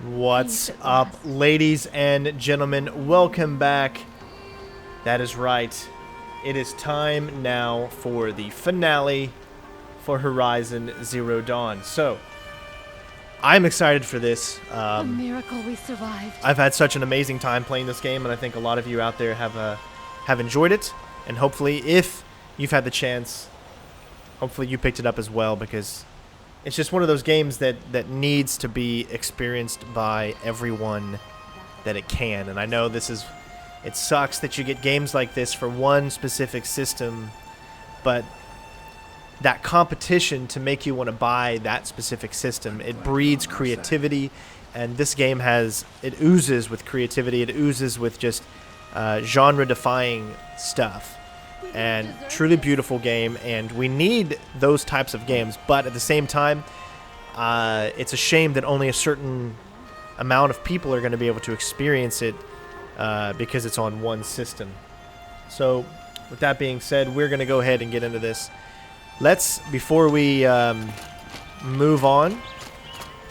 What's up, ladies and gentlemen? Welcome back. That is right. It is time now for the finale for Horizon Zero Dawn. So, I'm excited for this. A miracle we survived. I've had such an amazing time playing this game, and I think a lot of you out there have enjoyed it. And hopefully, if you've had the chance, hopefully you picked it up as well, because it's just one of those games that needs to be experienced by everyone that it can. And I know it sucks that you get games like this for one specific system, but that competition to make you want to buy that specific system, it breeds creativity, and this game it oozes with creativity, it oozes with just genre-defying stuff. And truly beautiful game, and we need those types of games, but at the same time, it's a shame that only a certain amount of people are going to be able to experience it because it's on one system. So with that being said, we're going to go ahead and get into this. Before we move on,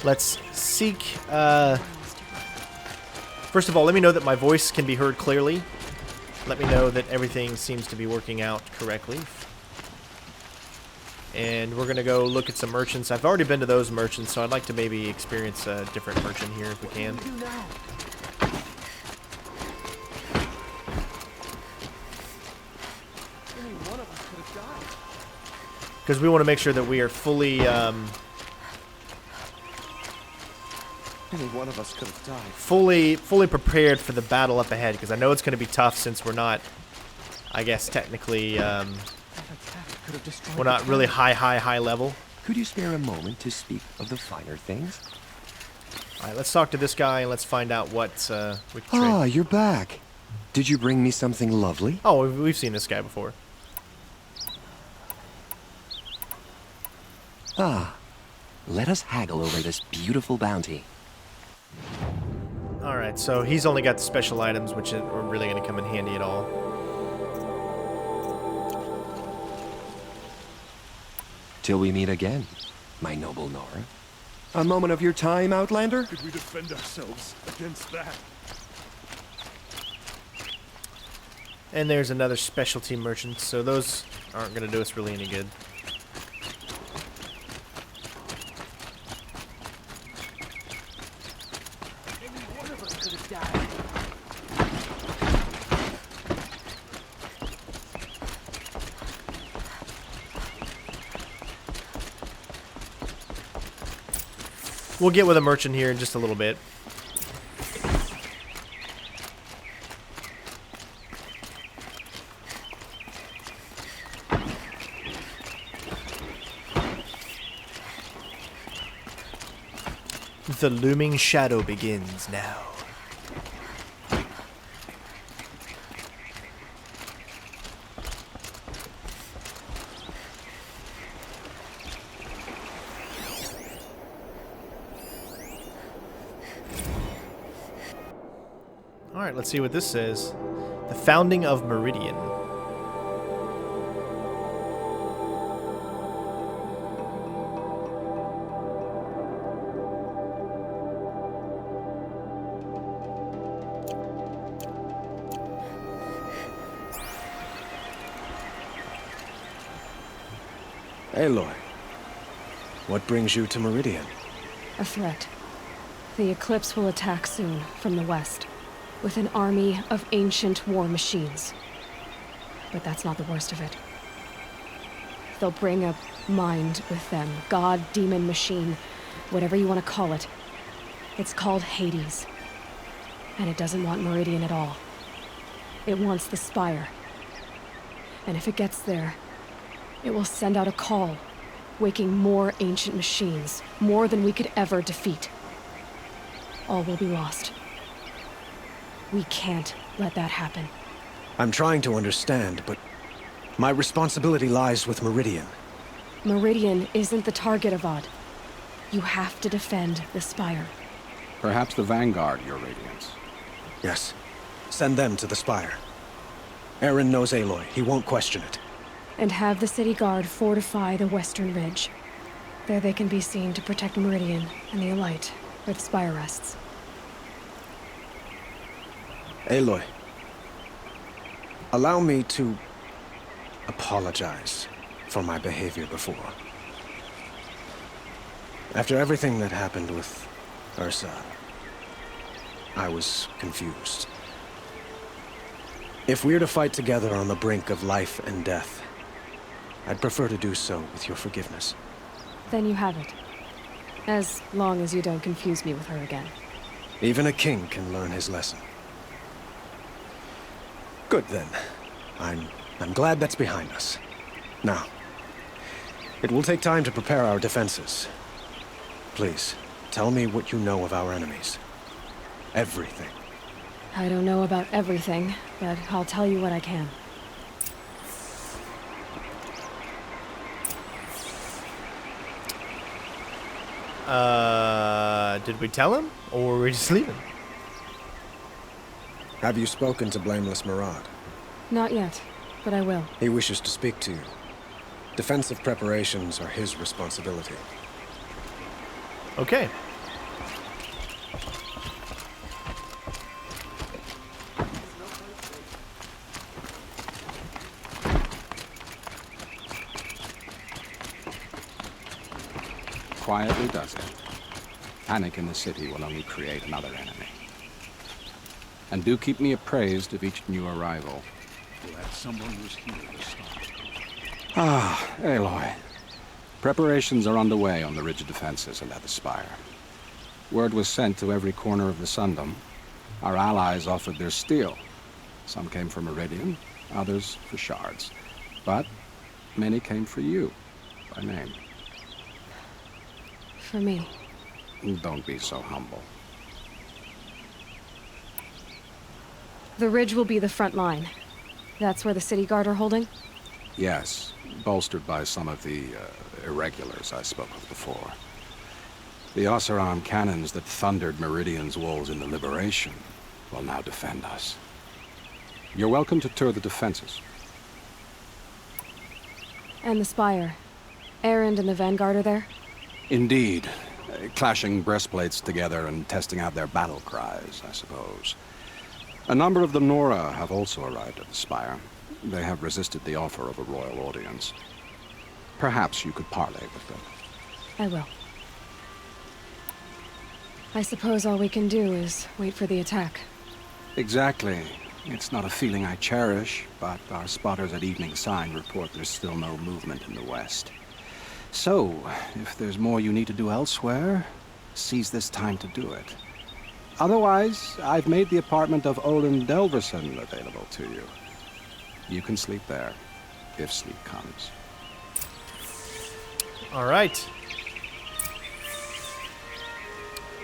let's seek first of all, let me know that my voice can be heard clearly. Let me know that everything seems to be working out correctly. And we're going to go look at some merchants. I've already been to those merchants, so I'd like to maybe experience a different merchant here if we can. Because we want to make sure that we are fully... Any one of us could have died. fully prepared for the battle up ahead, because I know it's going to be tough since we're not, I guess, technically, we're not really high level. Could you spare a moment to speak of the finer things? Alright, let's talk to this guy and let's find out what we can trade. Ah, you're back. Did you bring me something lovely? Oh, we've seen this guy before. Ah, let us haggle over this beautiful bounty. Alright, so he's only got the special items, which are really going to come in handy at all. Till we meet again, my noble Nora. A moment of your time, Outlander? Could we defend ourselves against that? And there's another specialty merchant, so those aren't going to do us really any good. We'll get with a merchant here in just a little bit. The looming shadow begins now. Alright, let's see what this says. The founding of Meridian. Aloy, what brings you to Meridian? A threat. The Eclipse will attack soon from the west, with an army of ancient war machines. But that's not the worst of it. They'll bring a mind with them, god, demon, machine, whatever you want to call it. It's called Hades. And it doesn't want Meridian at all. It wants the Spire. And if it gets there, it will send out a call, waking more ancient machines, more than we could ever defeat. All will be lost. We can't let that happen. I'm trying to understand, but my responsibility lies with Meridian. Meridian isn't the target, Avad. You have to defend the Spire. Perhaps the Vanguard, Your Radiance. Yes, send them to the Spire. Aaron knows Aloy. He won't question it. And have the City Guard fortify the Western Ridge. There they can be seen to protect Meridian and the Elite. where the spire rests. Aloy, allow me to apologize for my behavior before. After everything that happened with Ursa, I was confused. If we're to fight together on the brink of life and death, I'd prefer to do so with your forgiveness. Then you have it. As long as you don't confuse me with her again. Even a king can learn his lesson. Good then. I'm glad that's behind us. Now, it will take time to prepare our defenses. Please, tell me what you know of our enemies. Everything. I don't know about everything, but I'll tell you what I can. Did we tell him? Or were we just leaving? Have you spoken to Blameless Murad? Not yet, but I will. He wishes to speak to you. Defensive preparations are his responsibility. Okay. Quietly does it. Panic in the city will only create another enemy. And do keep me appraised of each new arrival. Glad someone was here to stop. Ah, Aloy. Preparations are underway on the rigid defenses and at the spire. Word was sent to every corner of the Sundom. Our allies offered their steel. Some came for Meridian, others for shards. But many came for you, by name. For me. Don't be so humble. The ridge will be the front line. That's where the city guard are holding? Yes, bolstered by some of the irregulars I spoke of before. The Oseram cannons that thundered Meridian's walls in the Liberation will now defend us. You're welcome to tour the defenses. And the spire. Erend and the Vanguard are there? Indeed. Clashing breastplates together and testing out their battle cries, I suppose. A number of the Nora have also arrived at the spire. They have resisted the offer of a royal audience. Perhaps you could parley with them. I will. I suppose all we can do is wait for the attack. Exactly. It's not a feeling I cherish, but our spotters at Evening Sign report there's still no movement in the west. So, if there's more you need to do elsewhere, seize this time to do it. Otherwise, I've made the apartment of Olin Delverson available to you. You can sleep there, if sleep comes. Alright.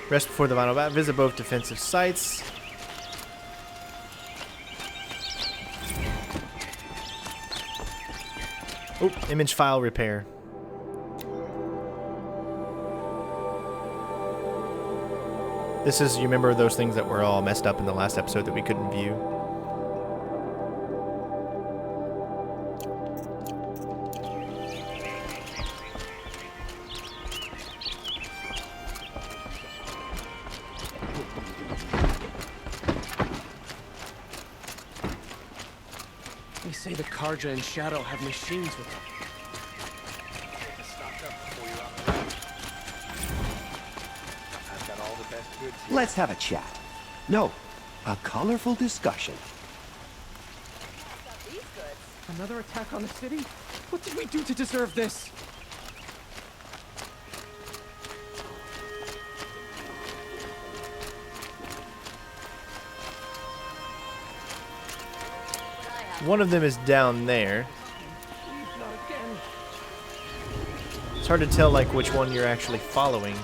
Rest before the final battle. Visit both defensive sites. Oh, image file repair. This is, you remember those things that were all messed up in the last episode that we couldn't view? They say the Karja and Shadow have machines with them. Let's have a chat. No, a colorful discussion. Another attack on the city? What did we do to deserve this? One of them is down there. It's hard to tell like which one you're actually following.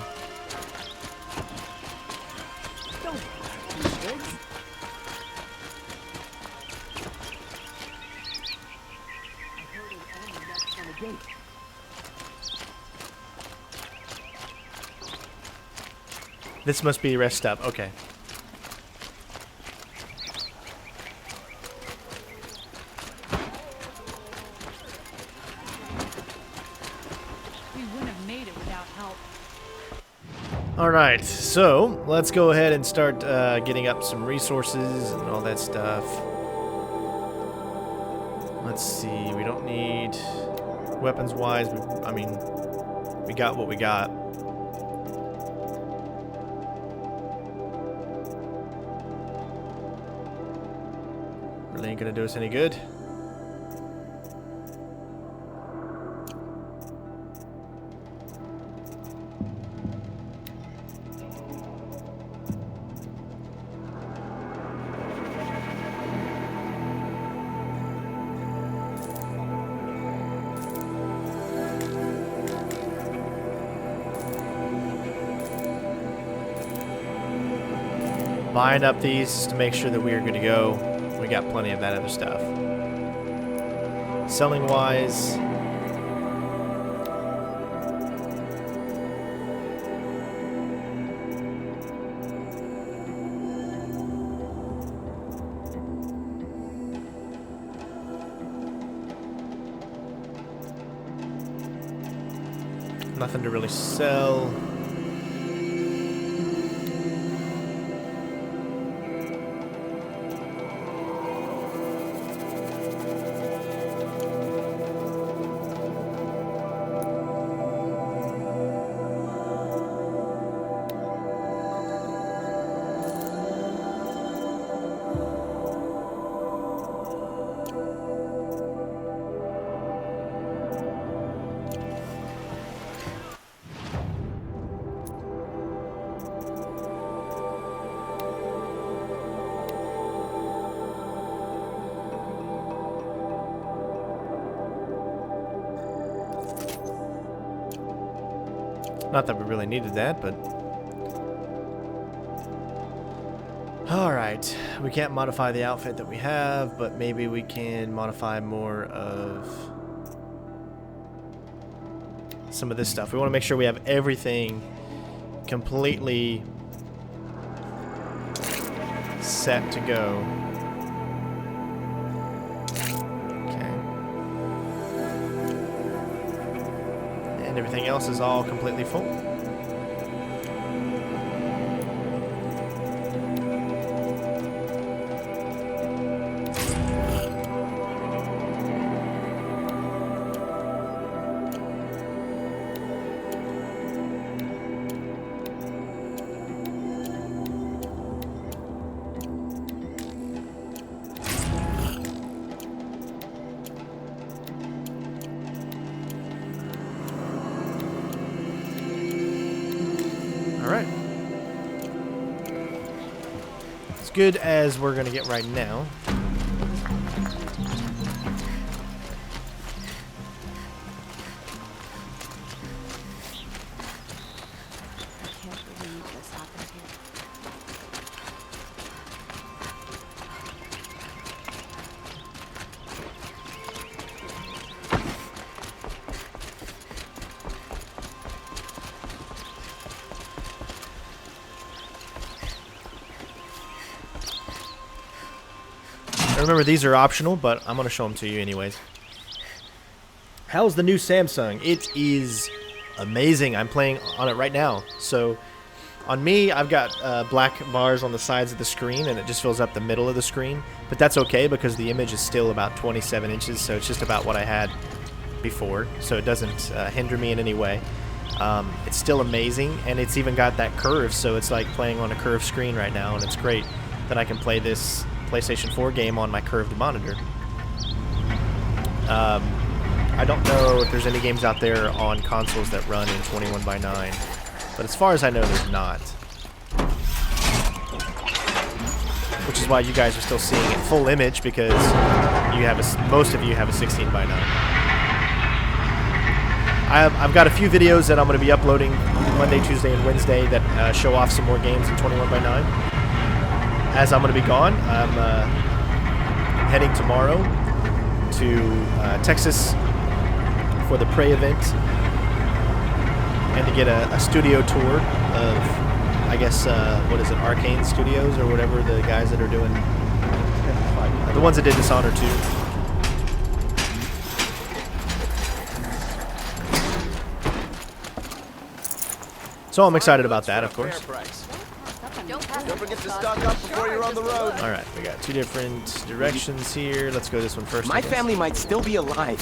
This must be rest stop. Okay. Alright, so let's go ahead and start getting up some resources and all that stuff. Let's see, we don't need weapons-wise. I mean, we got what we got. Really ain't gonna do us any good. Buying up these to make sure that we are good to go. We got plenty of that other stuff. Selling wise, nothing to really sell. Not that we really needed that, but... Alright, we can't modify the outfit that we have, but maybe we can modify more of some of this stuff. We want to make sure we have everything completely set to go. And everything else is all completely full. Good as we're gonna get right now. Remember, these are optional, but I'm going to show them to you anyways. How's the new Samsung? It is amazing. I'm playing on it right now. So, on me, I've got black bars on the sides of the screen, and it just fills up the middle of the screen. But that's okay, because the image is still about 27 inches, so it's just about what I had before. So it doesn't hinder me in any way. It's still amazing, and it's even got that curve, so it's like playing on a curved screen right now, and it's great that I can play this PlayStation 4 game on my curved monitor. I don't know if there's any games out there on consoles that run in 21:9, but as far as I know, there's not. Which is why you guys are still seeing it full image, because you have most of you have a 16:9. I've got a few videos that I'm going to be uploading Monday, Tuesday, and Wednesday that show off some more games in 21:9. As I'm going to be gone, I'm heading tomorrow to Texas for the Prey event and to get a studio tour of, I guess, what is it, Arcane Studios or whatever, the guys that are doing, the ones that did Dishonored 2. So So I'm excited about that, of course. Don't forget to stock up before you're on the road. All right, we got 2 different directions here. Let's go this one first. My family might still be alive,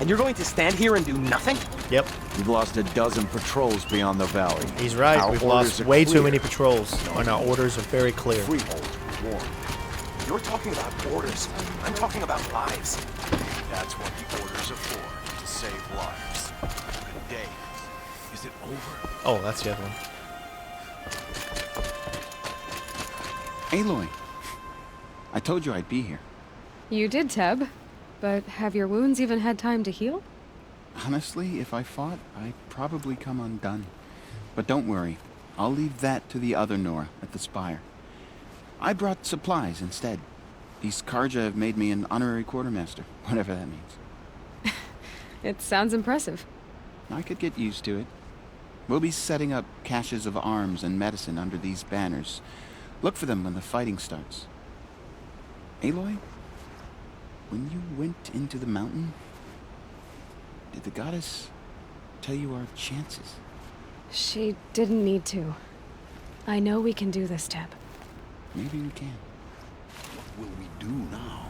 and you're going to stand here and do nothing? Yep, We've lost a dozen patrols beyond the valley. he's right. Our We've orders lost are way too clear. many patrols, and our orders are very clear. Freehold is warned. You're talking about orders. I'm talking about lives. That's what the orders are for, to save lives. Good day. Is it over? Oh, that's the other one. Aloy, I told you I'd be here. You did, Teb. But have your wounds even had time to heal? Honestly, if I fought, I'd probably come undone. But don't worry, I'll leave that to the other Nora at the Spire. I brought supplies instead. These Karja have made me an honorary quartermaster, whatever that means. It sounds impressive. I could get used to it. We'll be setting up caches of arms and medicine under these banners. Look for them when the fighting starts. Aloy, when you went into the mountain, did the goddess tell you our chances? She didn't need to. I know we can do this, Teb. Maybe we can. What will we do now?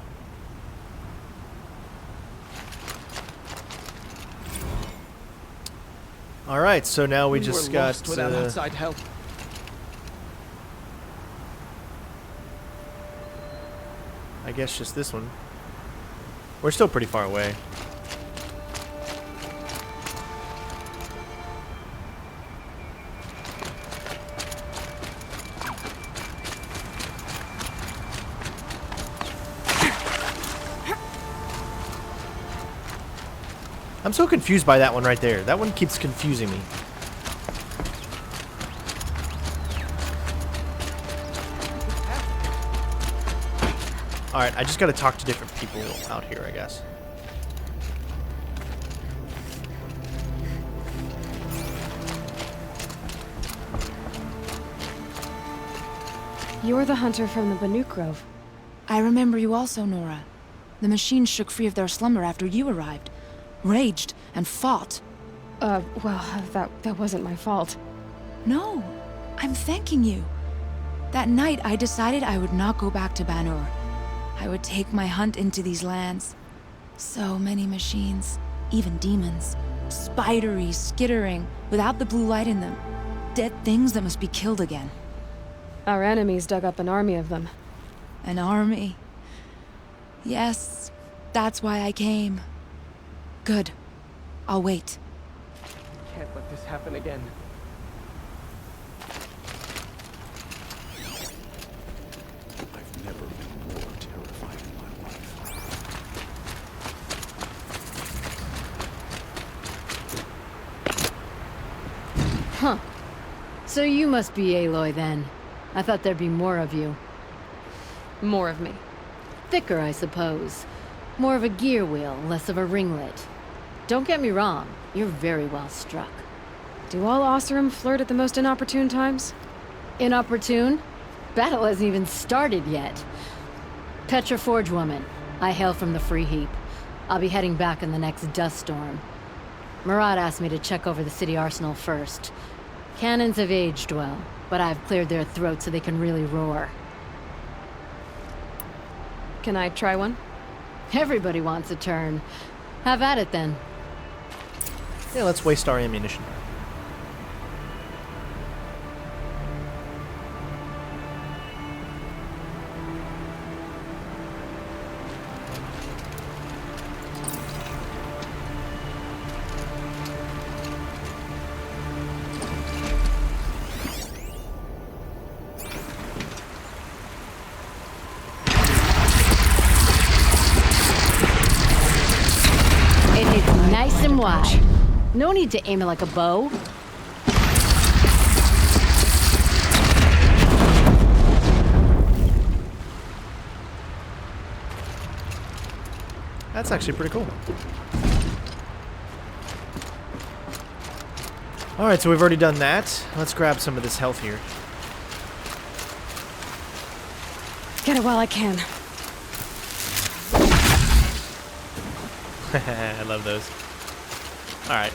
All right, so now we just were got. lost without outside help. I guess just this one. We're still pretty far away. I'm so confused by that one right there. That one keeps confusing me. Alright, I just gotta talk to different people out here, I guess. You're the hunter from the Banuk Grove. I remember you also, Nora. The machines shook free of their slumber after you arrived. Raged and fought. Well, that wasn't my fault. No, I'm thanking you. That night, I decided I would not go back to Banur. I would take my hunt into these lands. So many machines, even demons. Spidery, skittering, without the blue light in them. Dead things that must be killed again. Our enemies dug up an army of them. An army. Yes, that's why I came. Good. I'll wait. Can't let this happen again. I've never been more terrified in my life. Huh. So you must be Aloy then. I thought there'd be more of you. More of me. Thicker, I suppose. More of a gear wheel, less of a ringlet. Don't get me wrong, you're very well struck. Do all Oseram flirt at the most inopportune times? Inopportune? Battle hasn't even started yet. Petra Forge woman. I hail from the Free Heap. I'll be heading back in the next dust storm. Murad asked me to check over the city arsenal first. Cannons have aged well, but I've cleared their throats so they can really roar. Can I try one? Everybody wants a turn. Have at it then. Yeah, let's waste our ammunition. It hits nice and wide. No need to aim it like a bow. That's actually pretty cool. Alright, so we've already done that. Let's grab some of this health here. Get it while I can. I love those. Alright.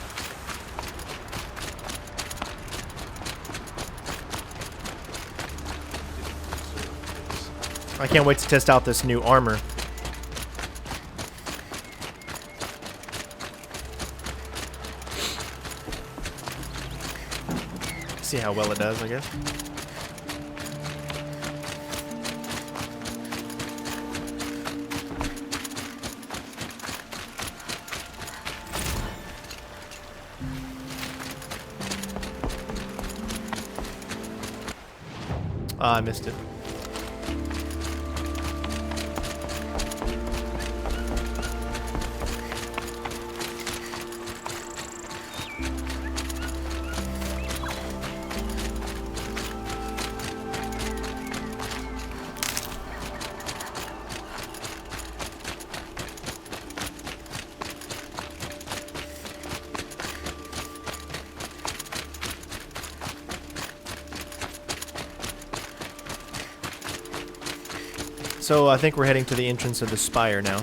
I can't wait to test out this new armor. See how well it does, I guess. Ah, I missed it. So I think we're heading to the entrance of the spire now.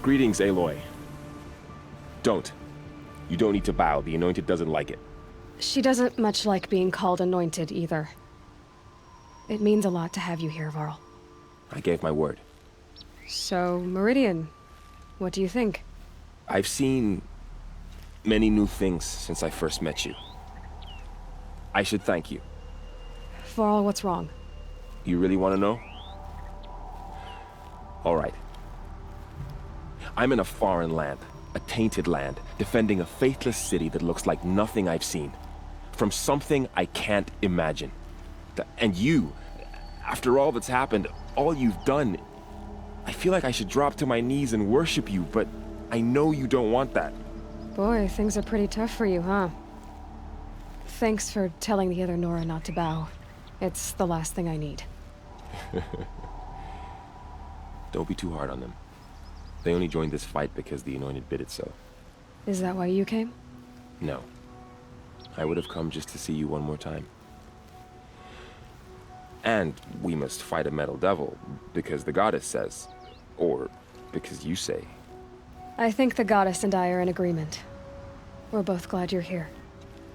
Greetings, Aloy. Don't. You don't need to bow. The Anointed doesn't like it. She doesn't much like being called Anointed either. It means a lot to have you here, Varl. I gave my word. So, Meridian, what do you think? I've seen many new things since I first met you. I should thank you. Varl, what's wrong? You really want to know? All right. I'm in a foreign land, a tainted land, defending a faithless city that looks like nothing I've seen. From something I can't imagine. And you, after all that's happened, all you've done, I feel like I should drop to my knees and worship you, but I know you don't want that. Boy, things are pretty tough for you, huh? Thanks for telling the other Nora not to bow. It's the last thing I need. Don't be too hard on them. They only joined this fight because the Anointed bid it so. Is that why you came? No. I would have come just to see you one more time. And we must fight a metal devil, because the goddess says. Or because you say. I think the goddess and I are in agreement. We're both glad you're here.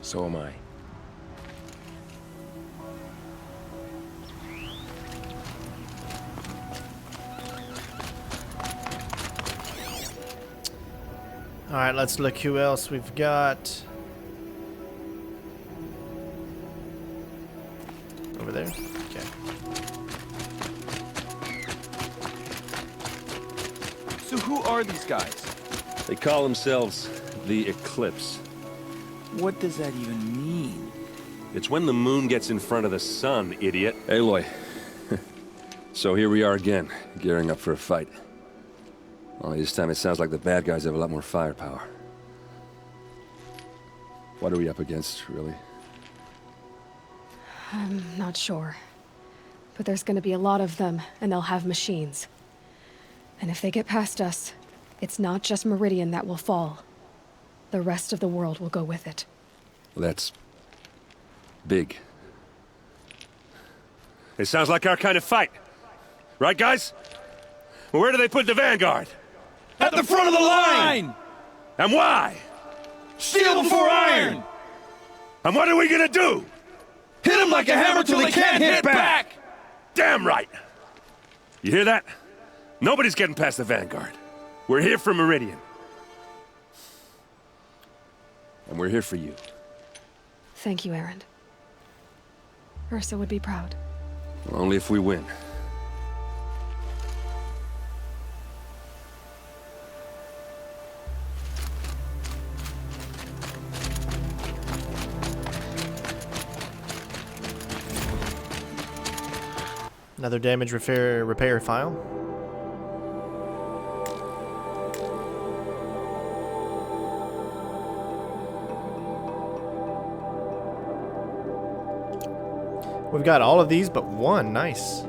So am I. Alright, let's look who else we've got. Over there? Okay. So who are these guys? They call themselves the Eclipse. What does that even mean? It's when the moon gets in front of the sun, idiot. Aloy. So here we are again, gearing up for a fight. Only this time it sounds like the bad guys have a lot more firepower. What are we up against, really? I'm not sure. But there's gonna be a lot of them, and they'll have machines. And if they get past us, it's not just Meridian that will fall. The rest of the world will go with it. That's big. It sounds like our kind of fight. Right, guys? Well, where do they put the Vanguard? At the front of the line! And why? Steel before iron! And what are we gonna do? Hit them like a hammer till they can't hit back! Damn right! You hear that? Nobody's getting past the Vanguard. We're here for Meridian. And we're here for you. Thank you, Aaron. Ursa would be proud. Only if we win. Another damage repair file. We've got all of these but one. Nice.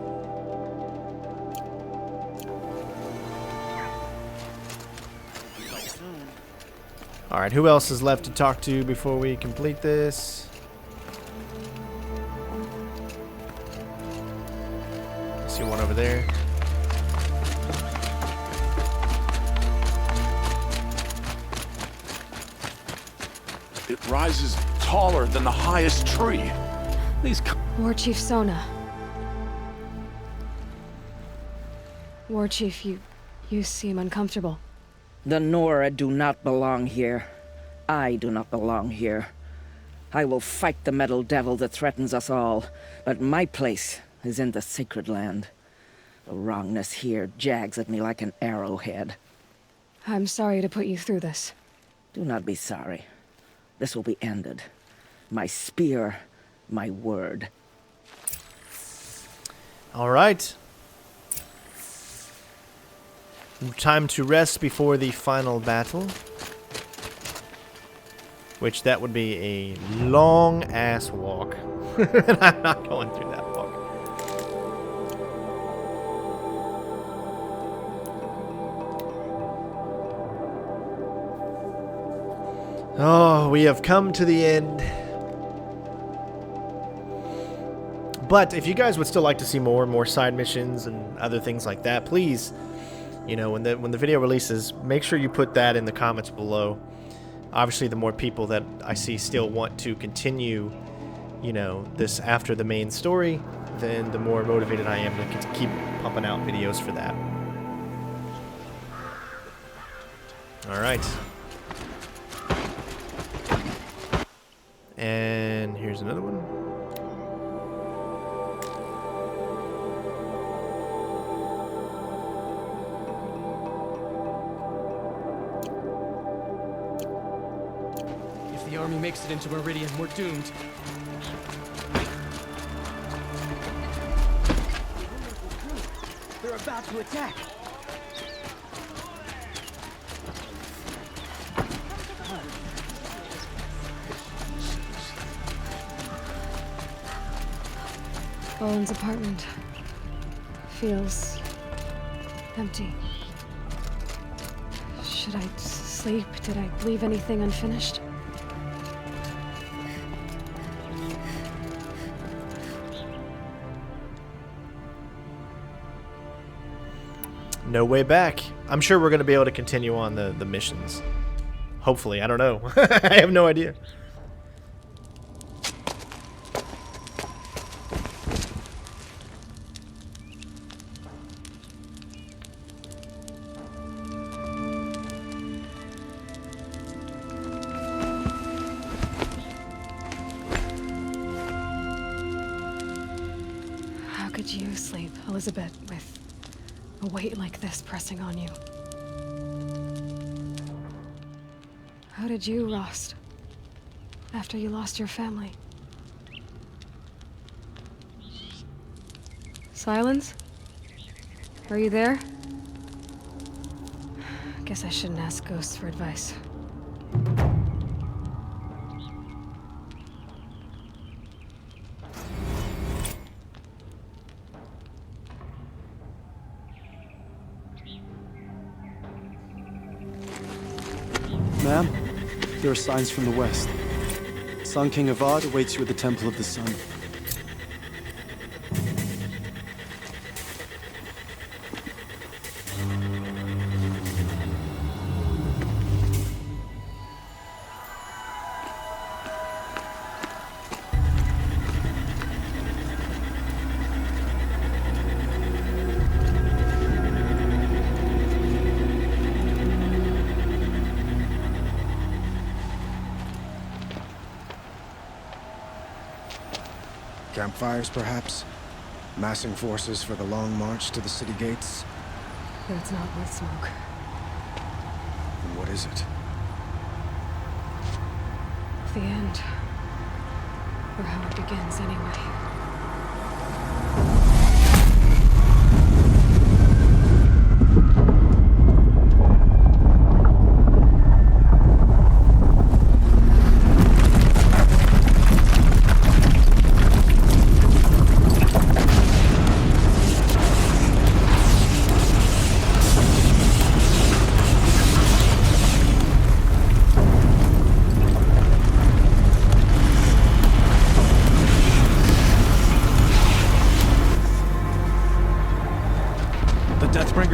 Alright, who else is left to talk to before we complete this? I see one over there. It rises taller than the highest tree. These War Chief Sona. War Chief, you seem uncomfortable. The Nora do not belong here. I do not belong here. I will fight the metal devil that threatens us all, but my place is in the sacred land. The wrongness here jags at me like an arrowhead. I'm sorry to put you through this. Do not be sorry. This will be ended. My spear, my word. All right. Time to rest before the final battle. Which that would be a long ass walk. And I'm not going through that walk. Oh, we have come to the end. But if you guys would still like to see more side missions and other things like that, please, you know, when the video releases, make sure you put that in the comments below. Obviously, the more people that I see still want to continue, you know, this after the main story, then the more motivated I am to keep pumping out videos for that. All right. And here's another one. If the army makes it into Meridian, we're doomed. They're about to attack. Owen's apartment feels empty. Should I sleep? Did I leave anything unfinished? No way back. I'm sure we're going to be able to continue on the missions. Hopefully. I don't know. I have no idea. How could you sleep, Elizabeth, with a weight like this pressing on you? How did you, Rost, after you lost your family? Silence? Are you there? Guess I shouldn't ask ghosts for advice. Ma'am, there are signs from the west. Sun King Avad awaits you at the Temple of the Sun. Campfires, perhaps? Massing forces for the long march to the city gates? That's not with smoke. And what is it? The end. Or how it begins, anyway.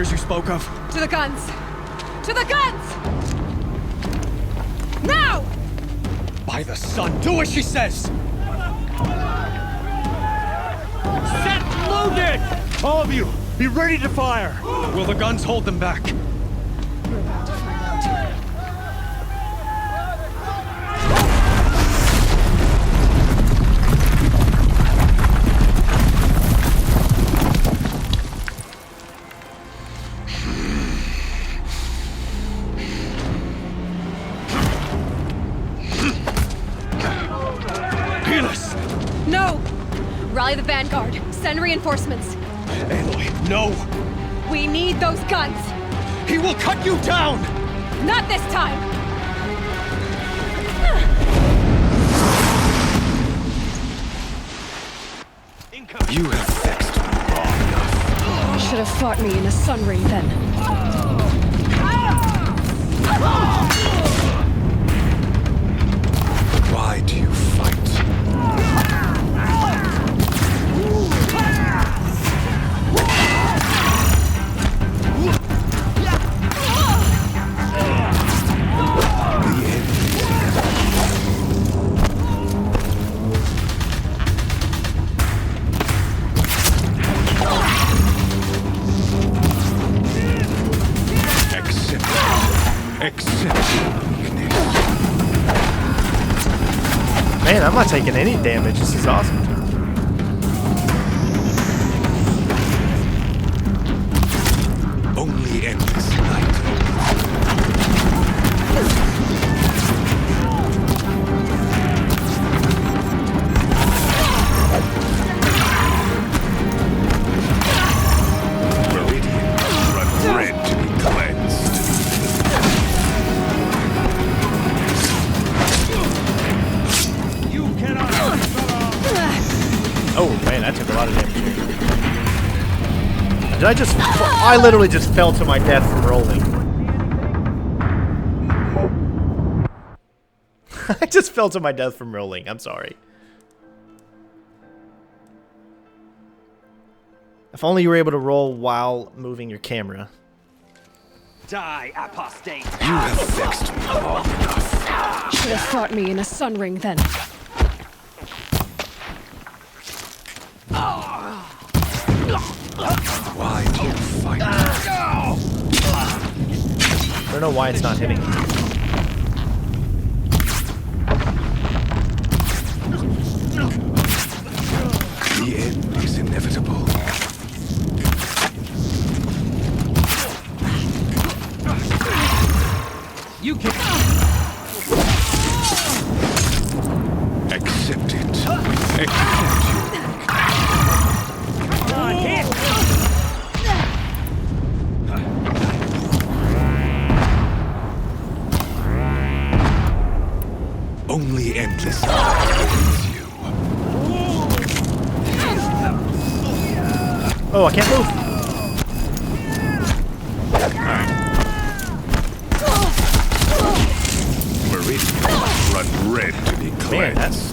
You spoke of? To the guns! To the guns! Now! By the sun, do as she says! Set loaded! All of you, be ready to fire! Will the guns hold them back? We're about to find out. Rally the vanguard. Send reinforcements. Aloy, no! We need those guns! He will cut you down! Not this time! You have vexed me long enough. You should have fought me in a sun ring then. Why do you fight? Man, I'm not taking any damage. This is awesome. Only endless night. Meridian, run red to be cleansed. Oh man, that took a lot of damage. Did I just... I literally just fell to my death from rolling. I just fell to my death from rolling. I'm sorry. If only you were able to roll while moving your camera. Die, apostate! You have vexed me long enough. Should have fought me in a sun ring then. Why do you fight? I don't know why it's not hitting. The end is inevitable. You can... Accept it. Accept you. Only endless awaits you. Oh, I can't move. Meridian, run red to be cleansed.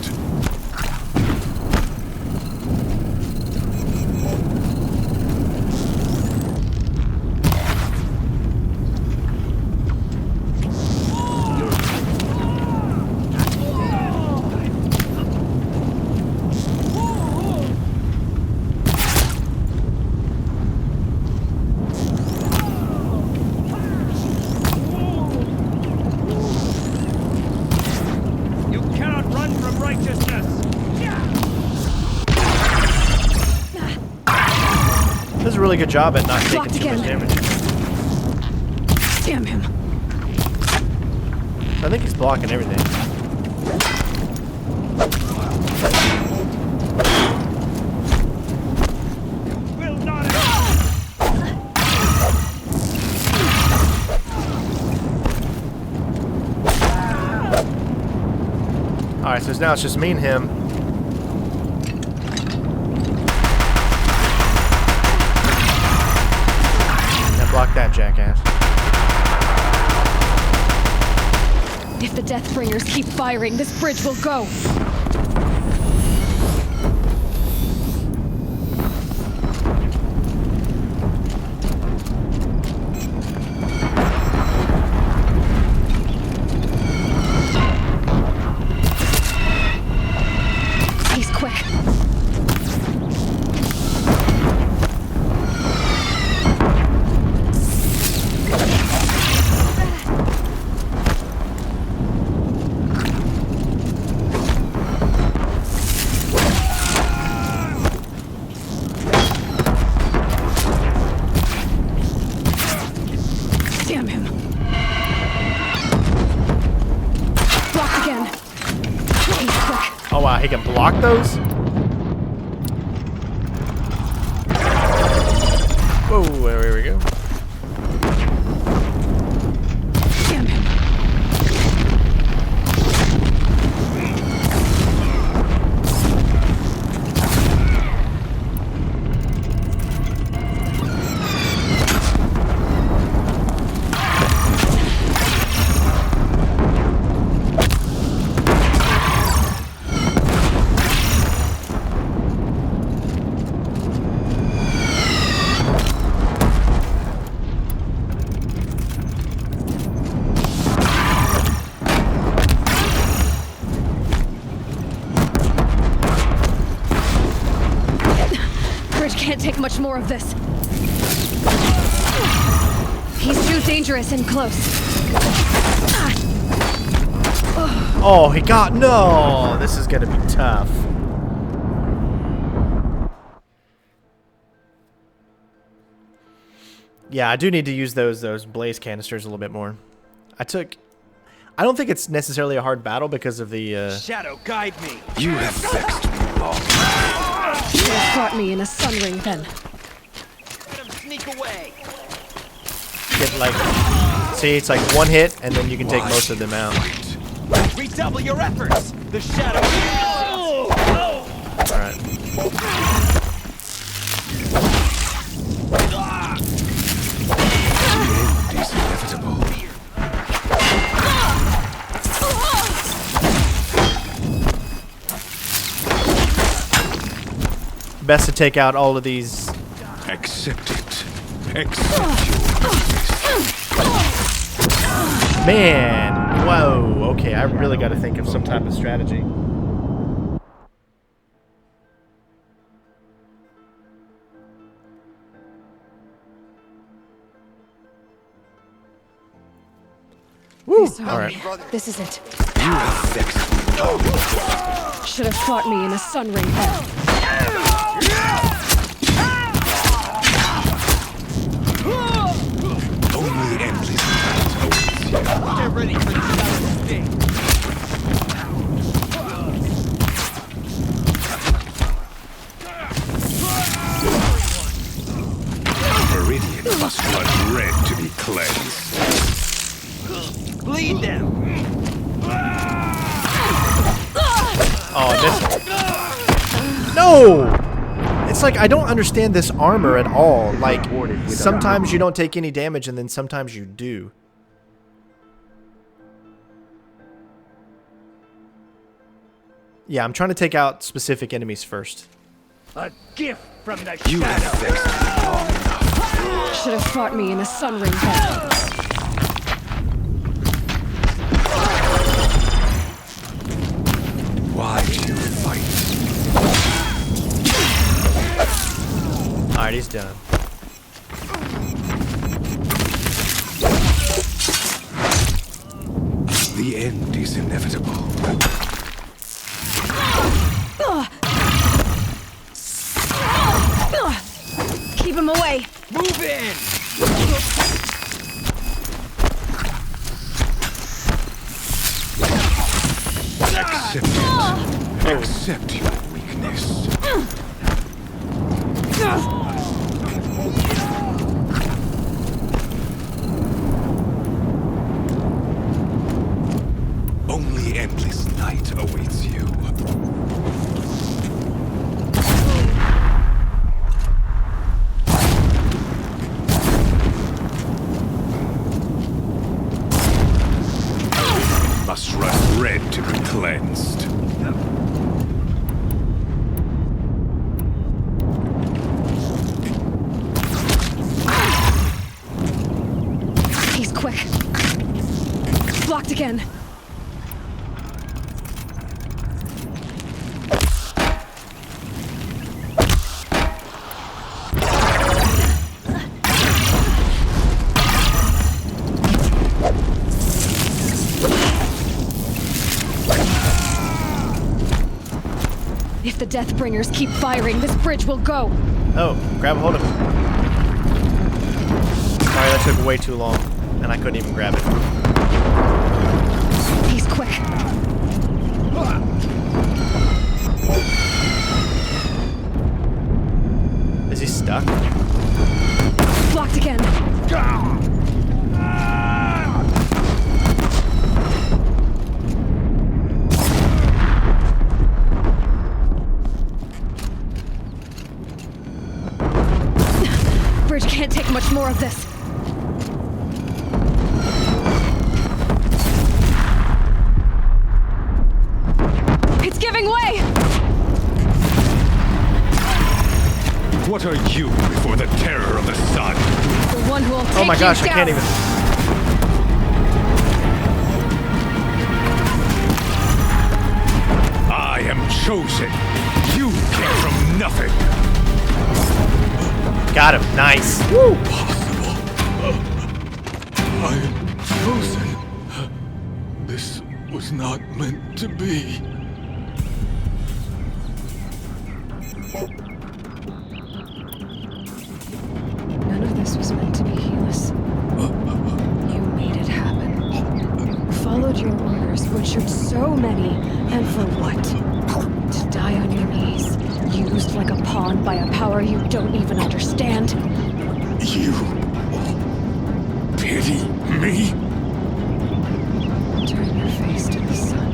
really good job at not taking too much damage. Damn him. I think he's blocking everything. Alright, so now it's just me and him. Now block that jackass. If the Deathbringers keep firing, this bridge will go. He's quick. Oh wow, he can block those? Whoa, there we go. Can't take much more of this. He's too dangerous and close. Oh, he got no. This is gonna be tough. Yeah, I do need to use those blaze canisters a little bit more. I don't think it's necessarily a hard battle because of the Shadow, guide me. You have vexed me long. You should have fought me in a sun ring then. Let him sneak away. get like, see, it's like one hit and then you can take most of them out. Redouble your efforts. The shadow. All right. It is inevitable. Best to take out all of these. Accept it. Accept your Man, whoa. Okay, I really got to think of some type of strategy. Woo! All right. This is it. You have vexed me. Should have fought me in a sun ring then. Only endless battles. Get ready for the shadow sting. Meridian must blood red to be cleansed. Bleed them. Oh, this. No! It's like I don't understand this armor at all. Like, sometimes you don't take any damage and then sometimes you do. Yeah, I'm trying to take out specific enemies first. A gift from the You have shadow. vexed me long enough. Should have fought me in a sun ring then. Why do you fight? Alright, he's done. The end is inevitable. Keep him away. in! Accept your weakness. Only endless night awaits you. Must run red to be cleansed. He's quick. Blocked again. If the Deathbringers keep firing, this bridge will go. Oh, grab a hold of him. Sorry, that took way too long, and I couldn't even grab it. He's quick. Is he stuck? Blocked again. Bridge can't take much more of this. It's giving way! What are you before the terror of the sun? The one who will take Oh my gosh, you I can't down. even. I am chosen. You came from nothing. Got him. Nice. Woo! I am chosen. This was not meant to be. None of this was meant to be, Helis. You made it happen. Followed your orders, butchered so many, and for what? To die on your knees, used like a pawn by a power you don't even understand. You pity me? Turn your face to the sun.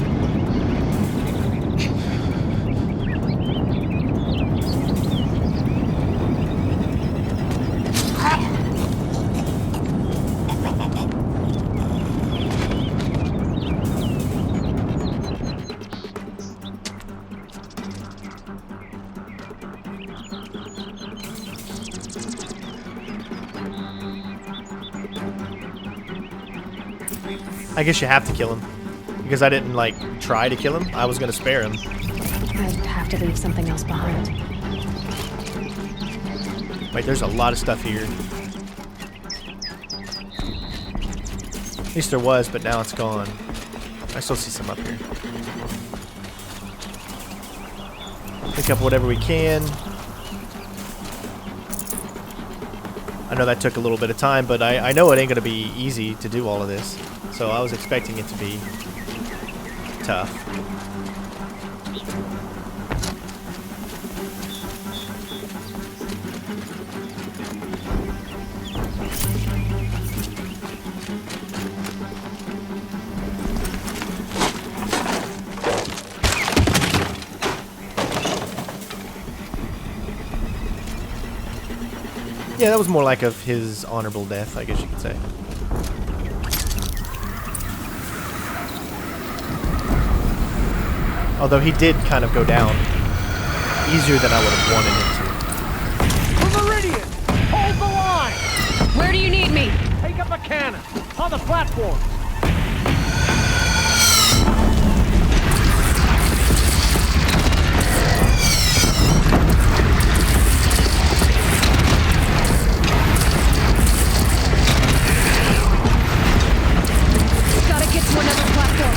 I guess you have to kill him. Because I didn't, like, try to kill him. I was gonna spare him. I'd have to leave something else behind. Wait, there's a lot of stuff here. At least there was, but now it's gone. I still see some up here. Pick up whatever we can. I know that took a little bit of time, but I know it ain't gonna be easy to do all of this. So I was expecting it to be tough. Yeah, that was more like of his honorable death, I guess you could say. Although he did kind of go down easier than I would have wanted him We're Meridian! Hold the line! Where do you need me? Take up a cannon! On the platform! Gotta get to another platform.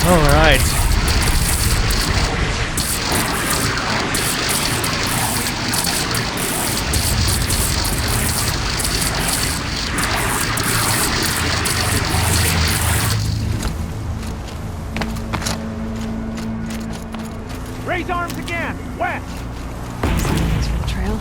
All right. Raise arms again! West! Sounds from the trail.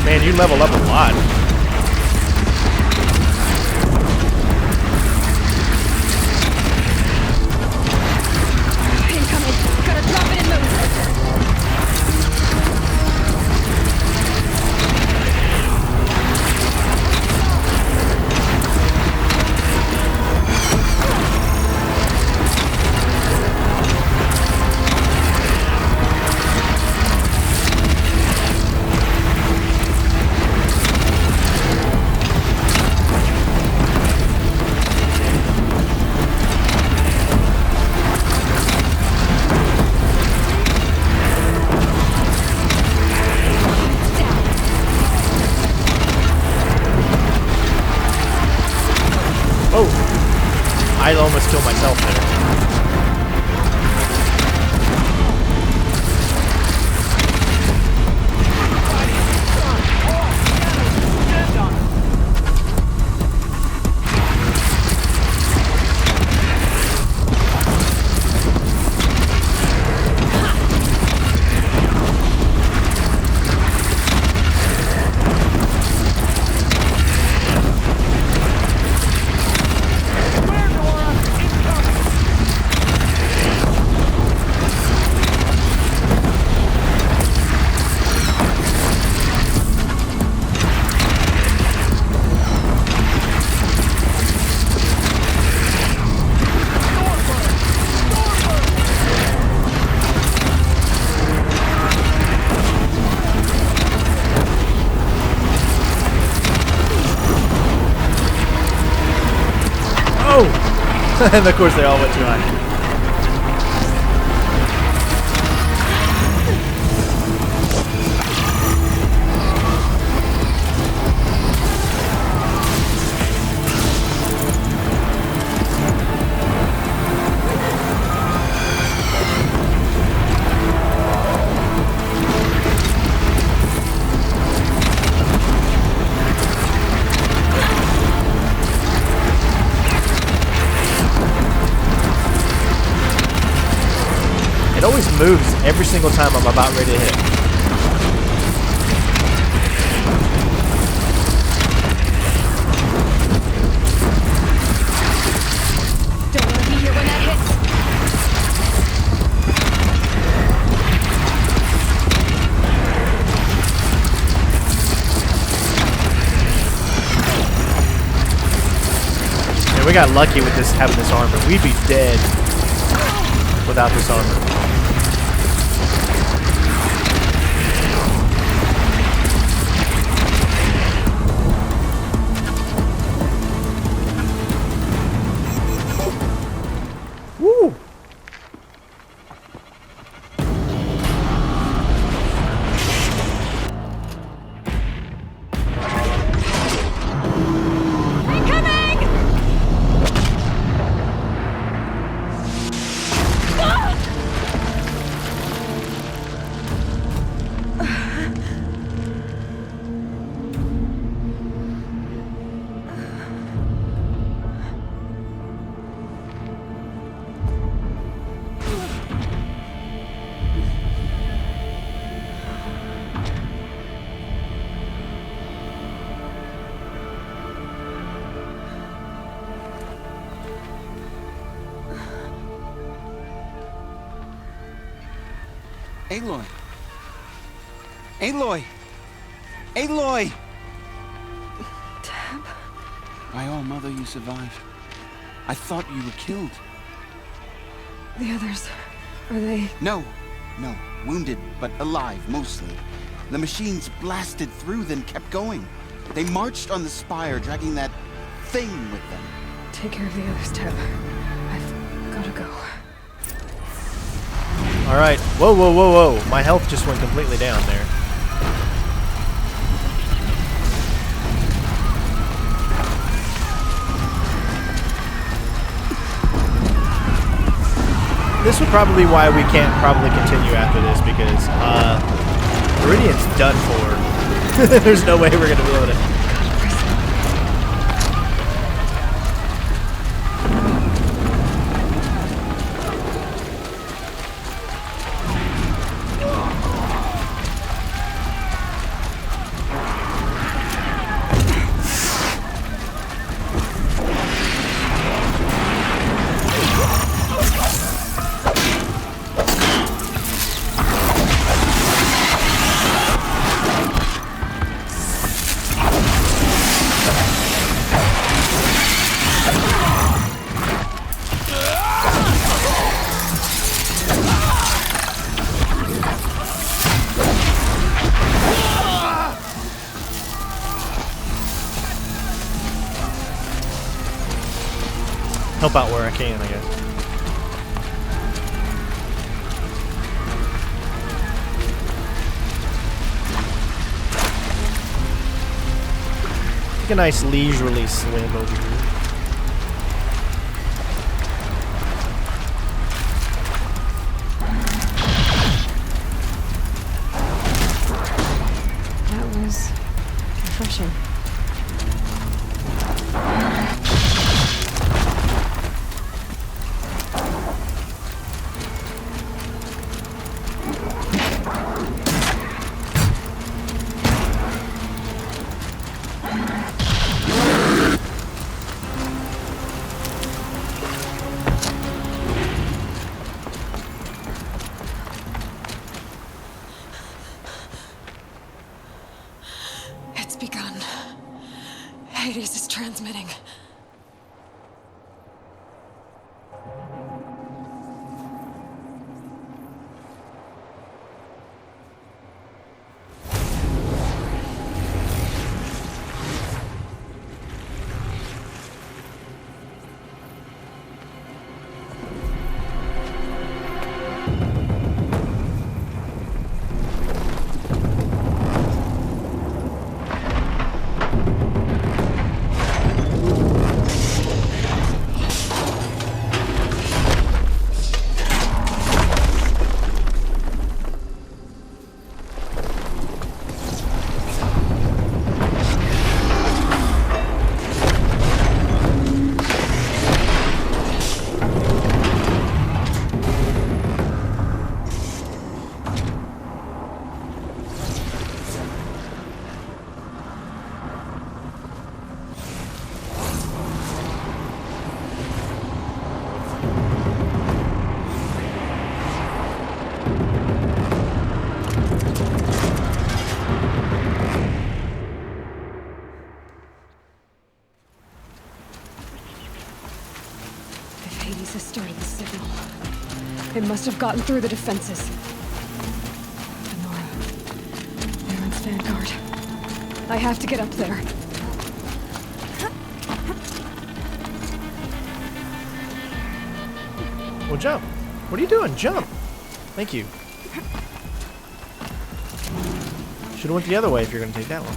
Man, you level up a lot. Incoming! Gotta drop it in those! I almost killed myself there. And of course they all went too high. It always moves every single time I'm about ready to hit. Don't want to be here when that hits. And we got lucky with this having this armor. We'd be dead without this armor. Woo! Aloy! Aloy! Aloy! Deb? My own mother, you survived. I thought you were killed. The others, are they... No. Wounded, but alive, mostly. The machines blasted through, then kept going. They marched on the spire, dragging that thing with them. Take care of the others, Teb. I've gotta go. Alright. Whoa. My health just went completely down there. This would probably be why we can't probably continue after this, because Meridian's done for. There's no way we're going to be able to... help out where I can, I guess. Take a nice leisurely swim over here. That was refreshing. Hades is transmitting. Hades has started the signal. It must have gotten through the defenses. Nora. Aaron's vanguard. I have to get up there. Well, jump. What are you doing? Jump. Thank you. Should have went the other way if you're going to take that one.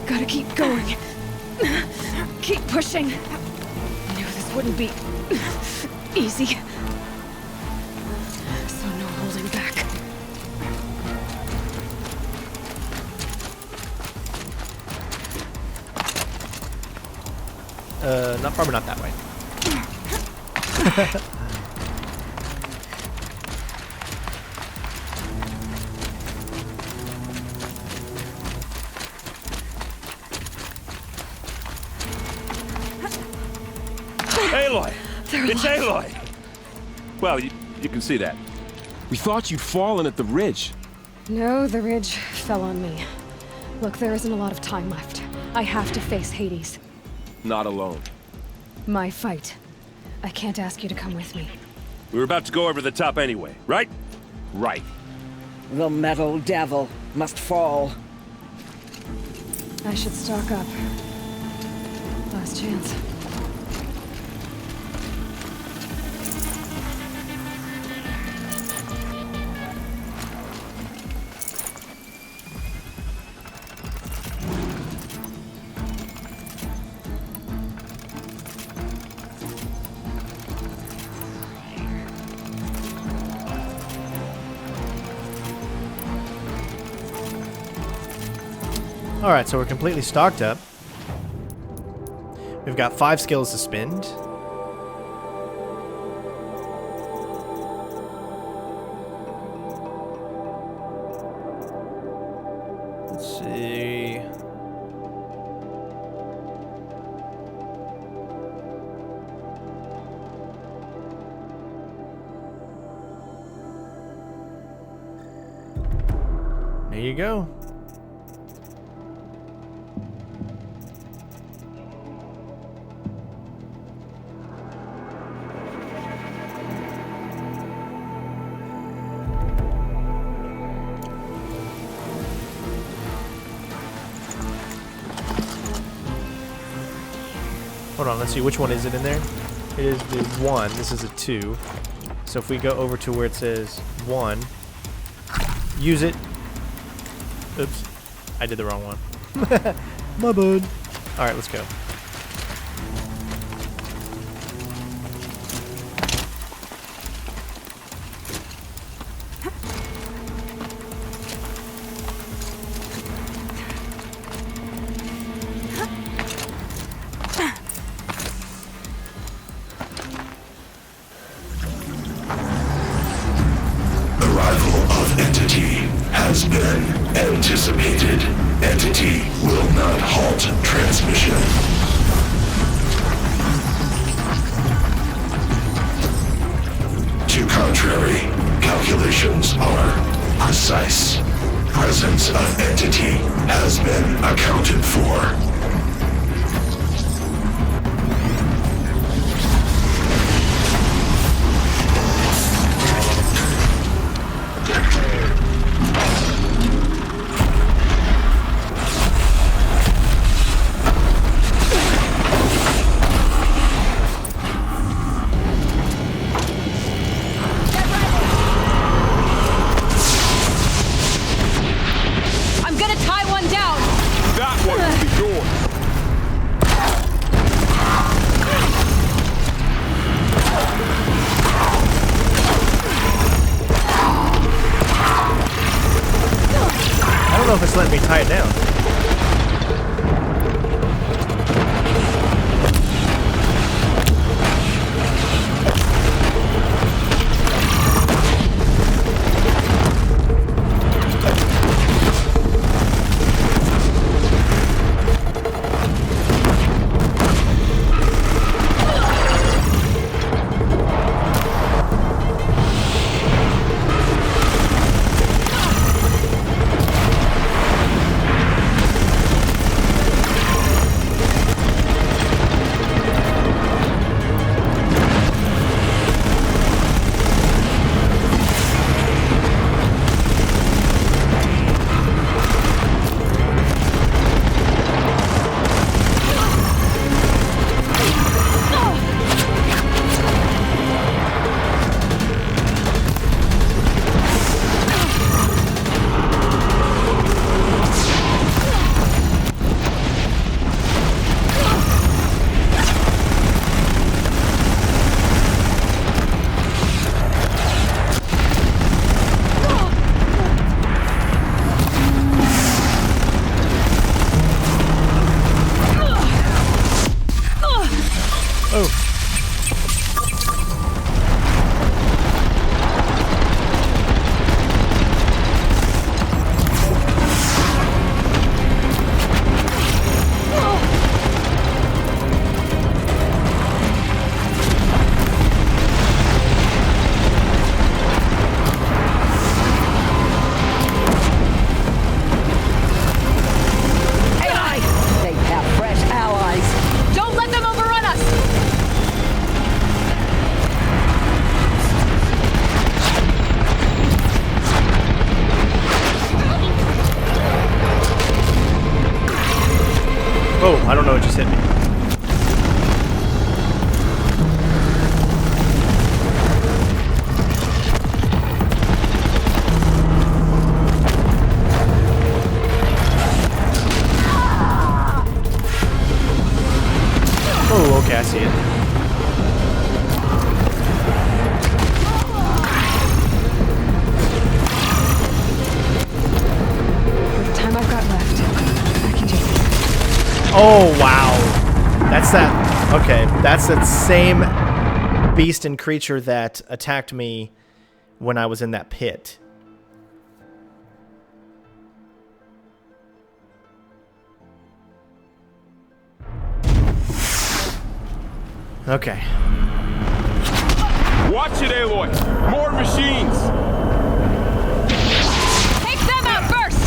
Gotta keep going. Keep pushing. I knew this wouldn't be easy. So no holding back. Probably not that way. Aloy! It's Aloy! Well, you can see that. We thought you'd fallen at the ridge. No, the ridge fell on me. Look, there isn't a lot of time left. I have to face Hades. Not alone. My fight. I can't ask you to come with me. We were about to go over the top anyway, right? Right. The metal devil must fall. I should stock up. Last chance. Alright, so we're completely stocked up. We've got 5 skills to spend. Let's see. There you go. Hold on, let's see, which one is it in there? It is the 1, this is a 2. So if we go over to where it says 1, use it. Oops, I did the wrong one. My bad. Alright, let's go. Has been anticipated. Entity will not halt transmission. To contrary, calculations are precise. Presence of entity has been accounted for. I don't know if it's letting me tie it down. That's that. Okay, that's that same beast and creature that attacked me when I was in that pit. Okay. Watch it, Aloy! More machines! Take them out first!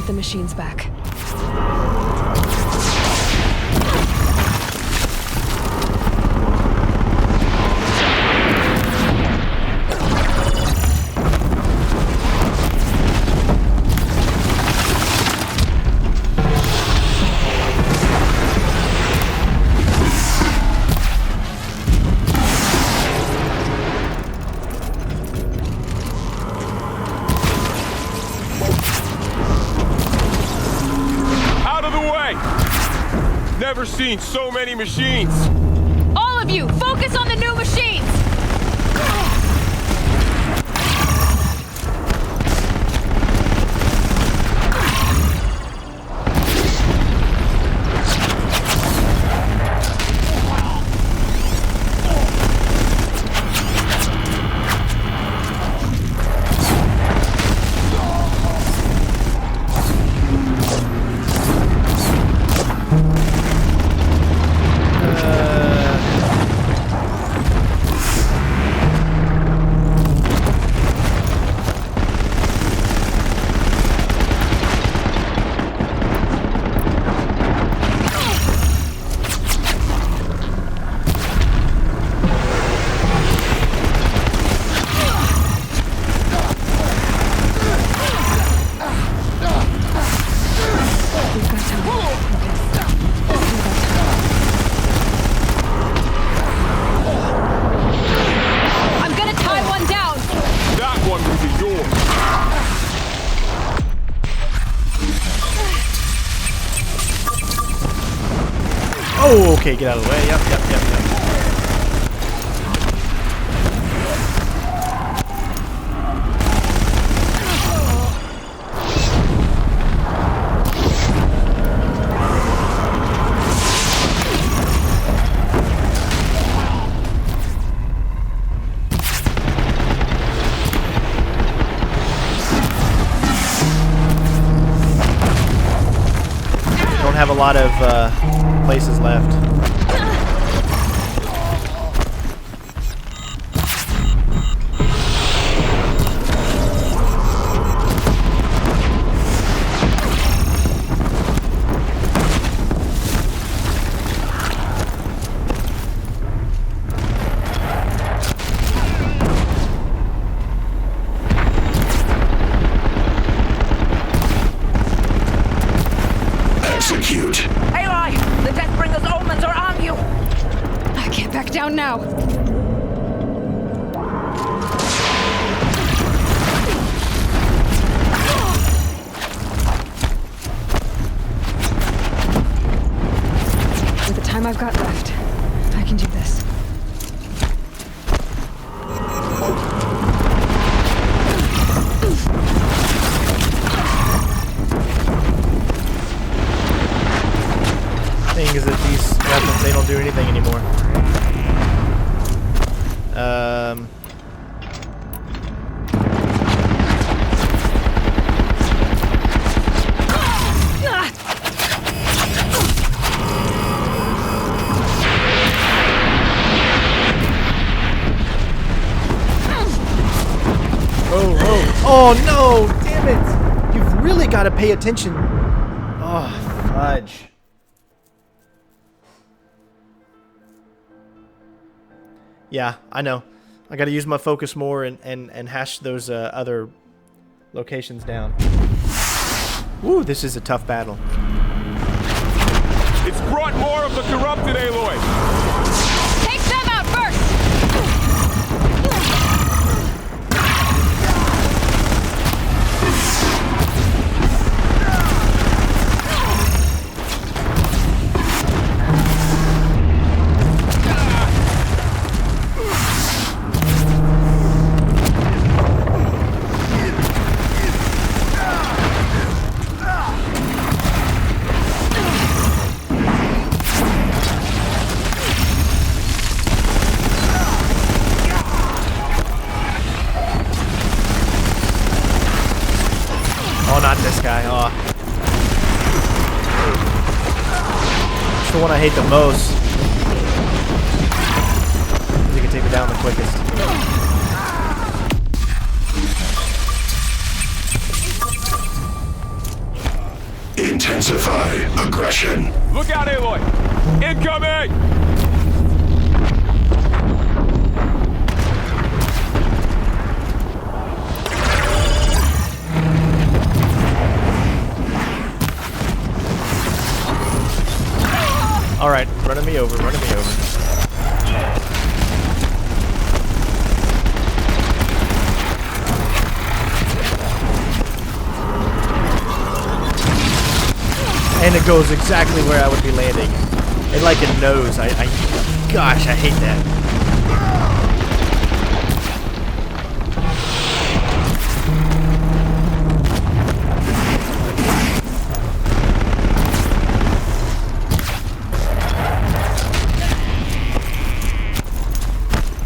The machines back. Never seen so many machines! All of you, focus on the new machines! Oh, okay, get out of the way. Yep. Don't have a lot of places left. Oh, no! Damn it! You've really got to pay attention. Oh, fudge. Yeah, I know. I got to use my focus more and hash those other locations down. Ooh, this is a tough battle. It's brought more of the corrupted, Aloy. Take them out first! Oh, not this guy. Oh. It's the one I hate the most. He can take me down the quickest. Intensify aggression. Look out, Aloy! Incoming! All right, running me over, running me over. And it goes exactly where I would be landing. It like it knows. Gosh, I hate that.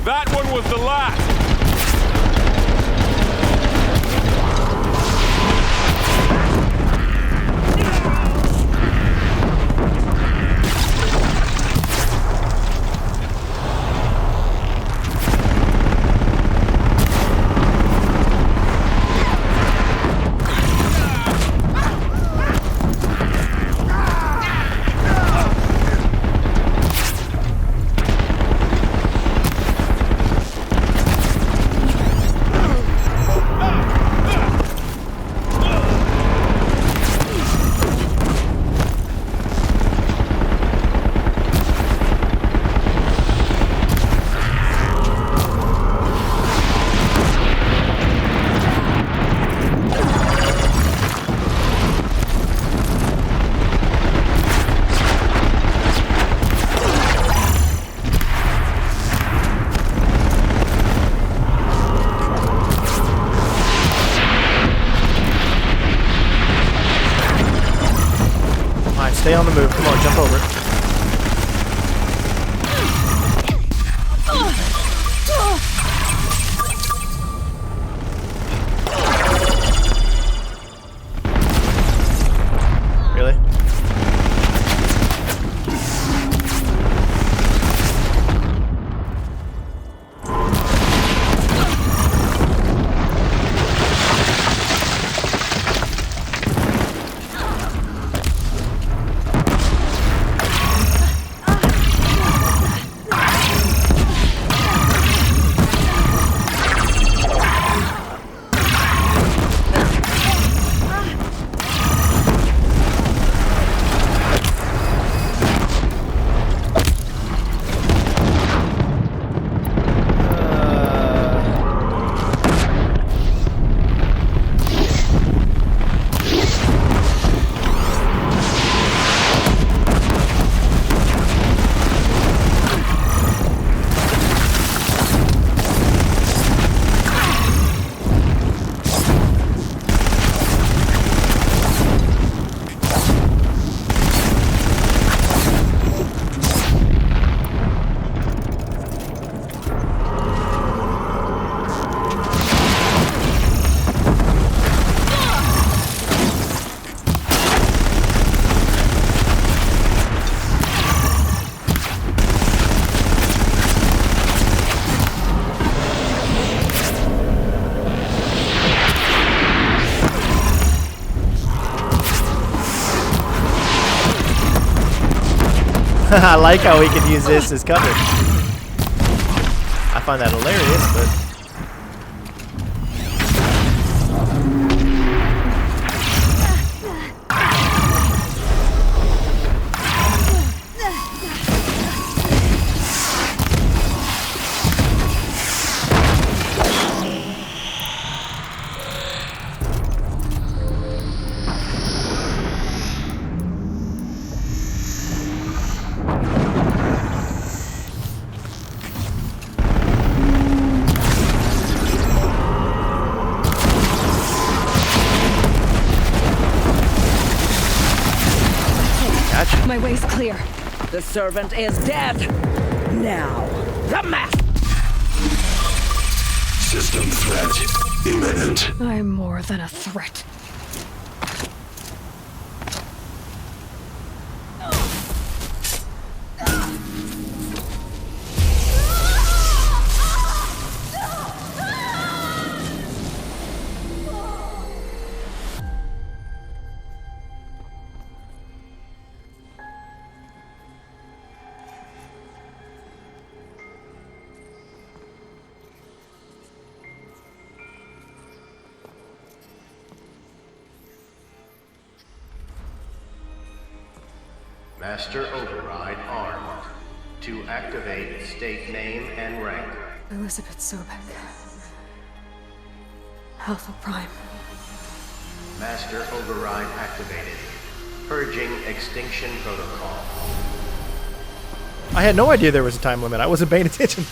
That one was the last! Stay on the move. Come on, jump over. Really? I like how we can use this as cover. I find that hilarious, but... My way's clear. The servant is dead. Now, the mask. System threat imminent. I'm more than a threat. Master Override armed. To activate, state name and rank. Elizabeth Sobek. Alpha Prime. Master Override activated. Purging extinction protocol. I had no idea there was a time limit. I wasn't paying attention.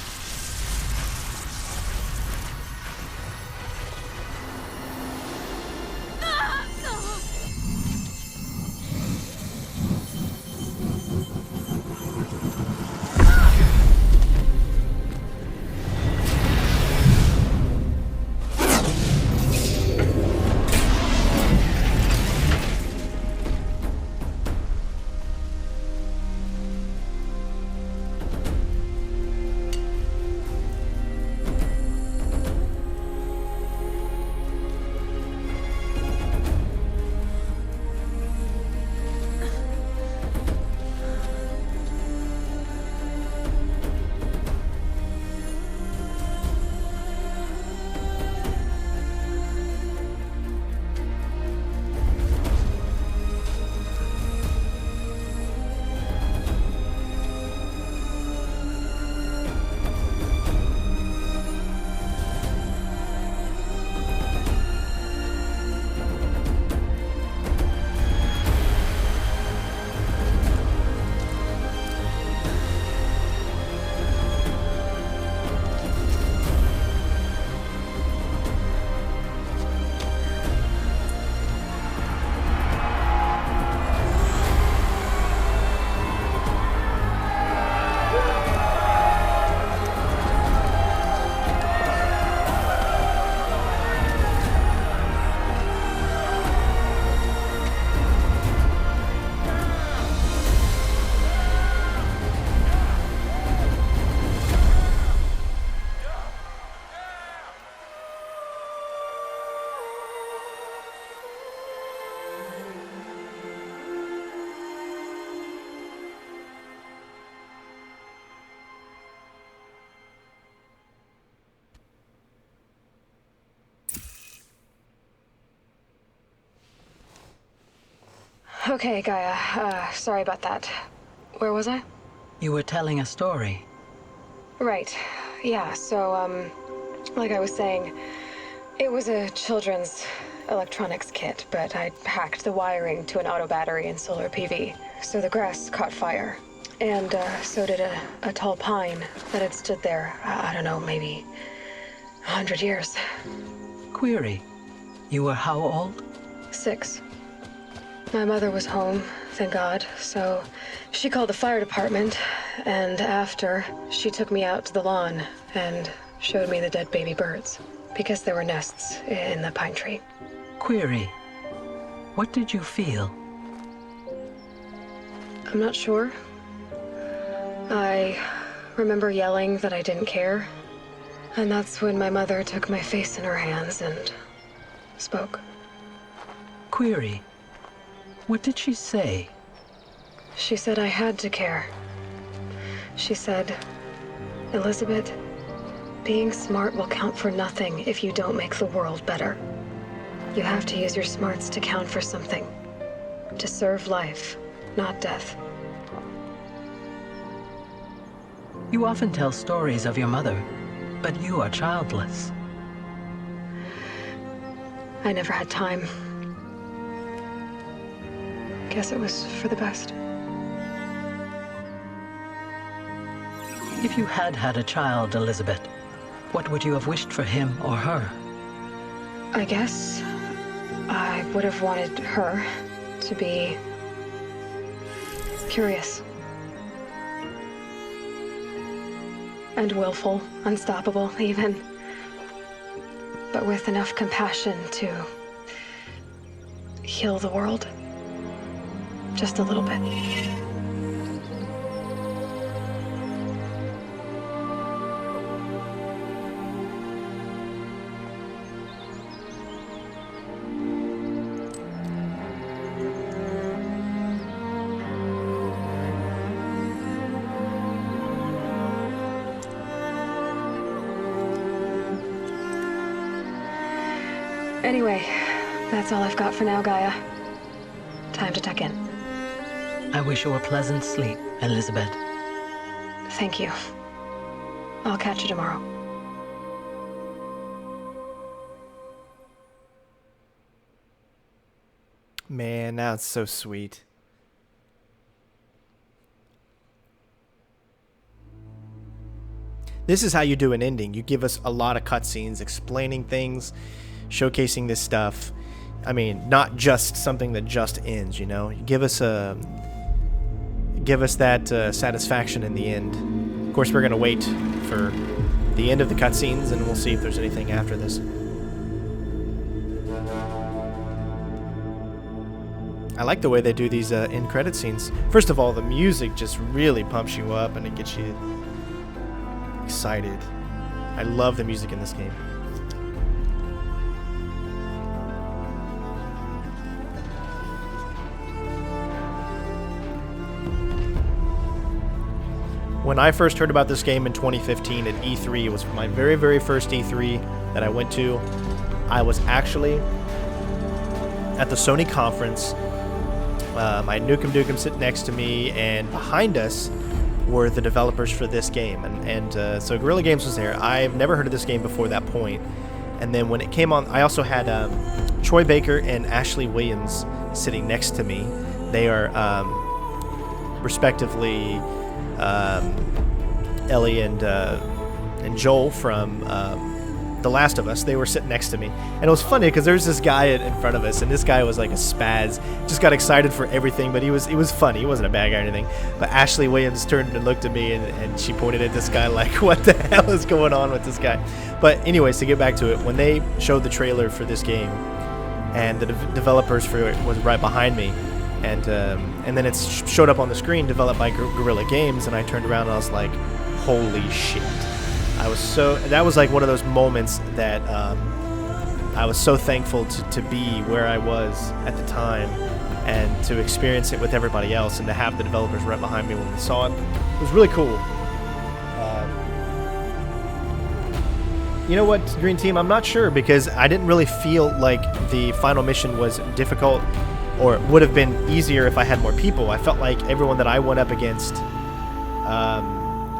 Okay, Gaia. Sorry about that. Where was I? You were telling a story. Right. Yeah, so, like I was saying, it was a children's electronics kit, but I'd hacked the wiring to an auto battery and solar PV. So the grass caught fire. And, so did a tall pine that had stood there, I don't know, maybe 100 years. Query. You were how old? 6. My mother was home, thank God, so she called the fire department, and after, she took me out to the lawn and showed me the dead baby birds, because there were nests in the pine tree. Query. What did you feel? I'm not sure. I remember yelling that I didn't care, and that's when my mother took my face in her hands and spoke. Query. What did she say? She said I had to care. She said, Elizabeth, being smart will count for nothing if you don't make the world better. You have to use your smarts to count for something. To serve life, not death. You often tell stories of your mother, but you are childless. I never had time. Guess it was for the best. If you had had a child, Elizabeth, what would you have wished for him or her? I guess I would have wanted her to be curious. And willful, unstoppable even. But with enough compassion to heal the world. Just a little bit. Anyway, that's all I've got for now, Gaia. Time to tuck in. I wish you a pleasant sleep, Elizabeth. Thank you. I'll catch you tomorrow. Man, that's so sweet. This is how you do an ending. You give us a lot of cutscenes explaining things, showcasing this stuff. I mean, not just something that just ends, you know. You give us that satisfaction in the end. Of course, we're gonna wait for the end of the cutscenes, and we'll see if there's anything after this. I like the way they do these end credit scenes. First of all, the music just really pumps you up and it gets you excited. I love the music in this game. When I first heard about this game in 2015 at E3, it was my very, very first E3 that I went to. I was actually at the Sony conference. My Nukem Dukem sitting next to me, and behind us were the developers for this game. So Guerrilla Games was there. I've never heard of this game before that point. And then when it came on, I also had Troy Baker and Ashley Williams sitting next to me. They are respectively Ellie and Joel from The Last of Us. They were sitting next to me, and it was funny because there's this guy in front of us, and this guy was like a spaz, just got excited for everything, but he was funny. He wasn't a bad guy or anything. But Ashley Williams turned and looked at me, and she pointed at this guy like, what the hell is going on with this guy? But anyways, to get back to it, when they showed the trailer for this game, and the developers for it was right behind me, and then it showed up on the screen, developed by Guerrilla Games, and I turned around and I was like, holy shit. That was like one of those moments that I was so thankful to be where I was at the time and to experience it with everybody else and to have the developers right behind me when we saw it. It was really cool. You know what, Green Team? I'm not sure because I didn't really feel like the final mission was difficult or it would have been easier if I had more people. I felt like everyone that I went up against,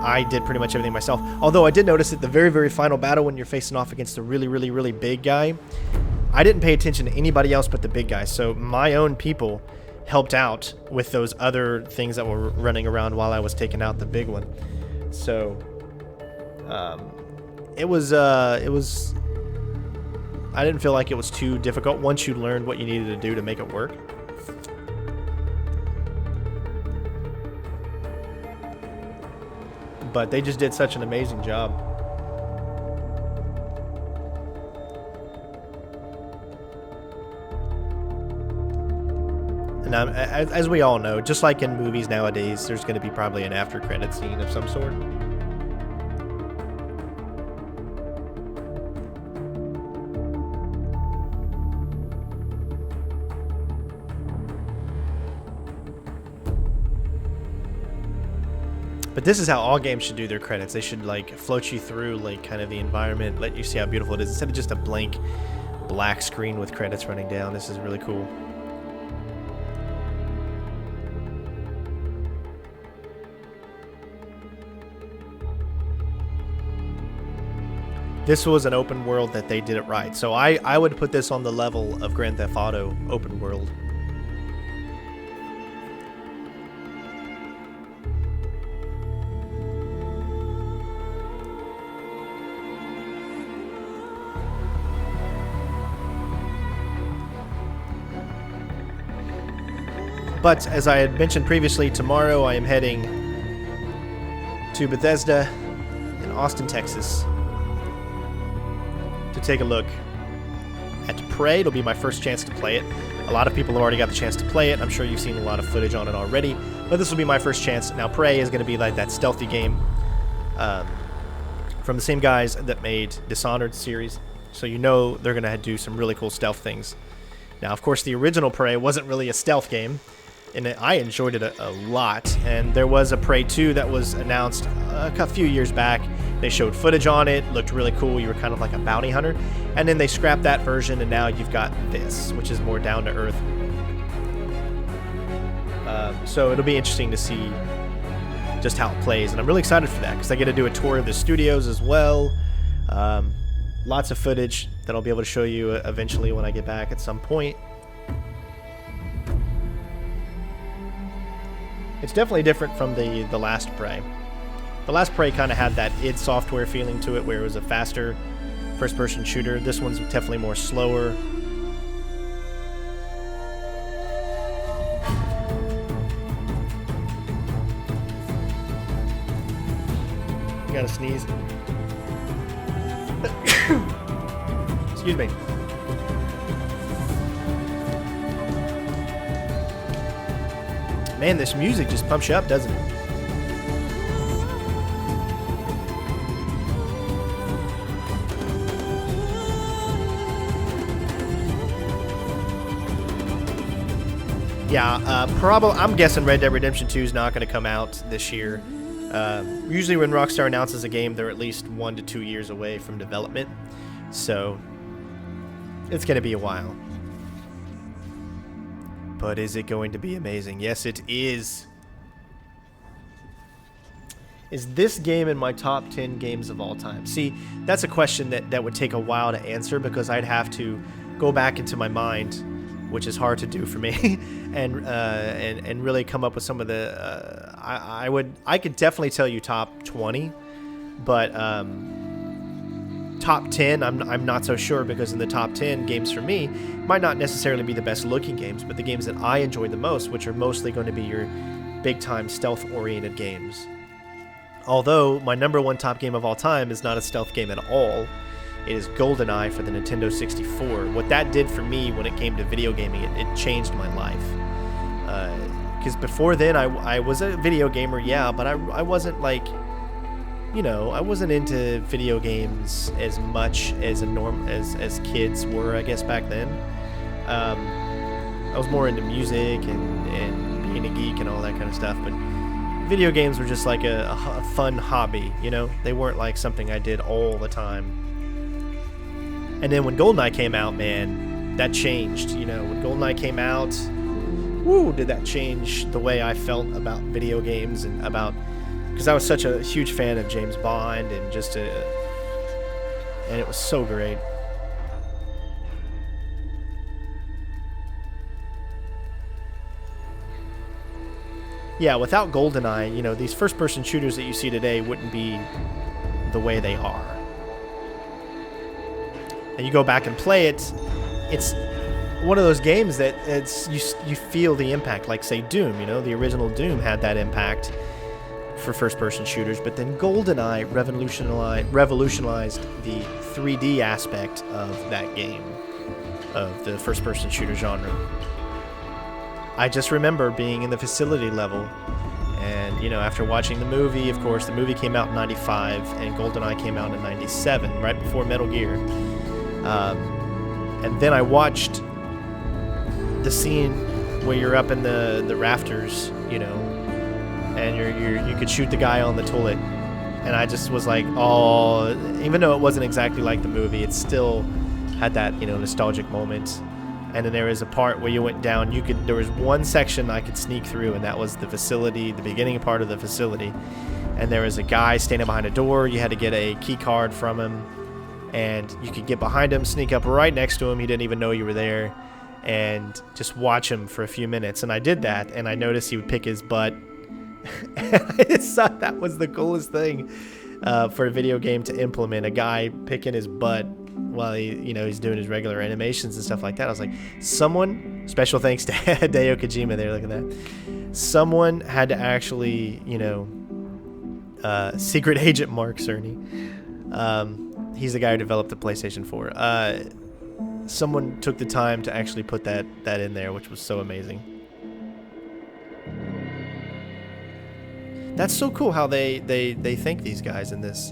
I did pretty much everything myself. Although I did notice at the very, very final battle when you're facing off against a really, really, really big guy, I didn't pay attention to anybody else but the big guy. So my own people helped out with those other things that were running around while I was taking out the big one. So it was I didn't feel like it was too difficult once you learned what you needed to do to make it work. But they just did such an amazing job. And as we all know, just like in movies nowadays, there's going to be probably an after credit scene of some sort. But But this is how all games should do their credits. They should like float you through like kind of the environment, let you see how beautiful it is, instead of just a blank black screen with credits running down. This is really cool. This was an open world that they did it right. So I would put this on the level of Grand Theft Auto open world. But as I had mentioned previously, tomorrow I am heading to Bethesda in Austin, Texas, to take a look at Prey. It'll be my first chance to play it. A lot of people have already got the chance to play it. I'm sure you've seen a lot of footage on it already, but this will be my first chance. Now, Prey is going to be like that stealthy game from the same guys that made Dishonored series, so you know they're going to do some really cool stealth things. Now, of course, the original Prey wasn't really a stealth game, and I enjoyed it a lot. And there was a Prey 2 that was announced a few years back. They showed footage on it, looked really cool. You were kind of like a bounty hunter. And then they scrapped that version, and now you've got this, which is more down to earth. So it'll be interesting to see just how it plays. And I'm really excited for that, because I get to do a tour of the studios as well. Lots of footage that I'll be able to show you eventually when I get back at some point. It's definitely different from the last Prey. The last Prey kind of had that id Software feeling to it, where it was a faster first-person shooter. This one's definitely more slower. You gotta sneeze. Excuse me. Man, this music just pumps you up, doesn't it? Yeah, probably. I'm guessing Red Dead Redemption 2 is not going to come out this year. Usually when Rockstar announces a game, they're at least 1 to 2 years away from development. So it's going to be a while. But is it going to be amazing? Yes, it is. Is this game in my top 10 games of all time? See, that's a question that would take a while to answer, because I'd have to go back into my mind, which is hard to do for me, and really come up with some of the. I could definitely tell you top 20, but top 10 I'm not so sure, because in the top 10 games for me might not necessarily be the best looking games, but the games that I enjoy the most, which are mostly going to be your big time stealth oriented games. Although my number one top game of all time is not a stealth game at all. It is GoldenEye for the Nintendo 64. What that did for me when it came to video gaming, it changed my life. Because before then, I was a video gamer, yeah, but I wasn't like, you know, I wasn't into video games as much as as kids were, I guess, back then. I was more into music and being a geek and all that kind of stuff, but video games were just like a fun hobby, you know? They weren't like something I did all the time. And then when GoldenEye came out, man, that changed. You know, when GoldenEye came out, woo, did that change the way I felt about video games and about, because I was such a huge fan of James Bond and and it was so great. Yeah, without GoldenEye, you know, these first-person shooters that you see today wouldn't be the way they are. And you go back and play it, it's one of those games that you feel the impact, like, say, Doom. You know, the original Doom had that impact for first-person shooters, but then GoldenEye revolutionized the 3D aspect of that game, of the first-person shooter genre. I just remember being in the facility level, and, you know, after watching the movie, of course, the movie came out in 95, and GoldenEye came out in 97, right before Metal Gear. And then I watched the scene where you're up in the rafters, you know, and you could shoot the guy on the toilet, and I just was like, oh, even though it wasn't exactly like the movie, it still had that, you know, nostalgic moment. And then there was a part where you went down, there was one section I could sneak through, and that was the facility, the beginning part of the facility. And there was a guy standing behind a door. You had to get a key card from him, and you could get behind him, sneak up right next to him. He didn't even know you were there, and just watch him for a few minutes. And I did that, and I noticed he would pick his butt. And I just thought that was the coolest thing for a video game to implement, a guy picking his butt while he's doing his regular animations and stuff like that. I was like, someone, special thanks to Hideo Kojima there, look at that. Someone had to actually, Secret Agent Mark Cerny. He's the guy who developed the PlayStation 4. Someone took the time to actually put that in there, which was so amazing. That's so cool how they thank these guys in this.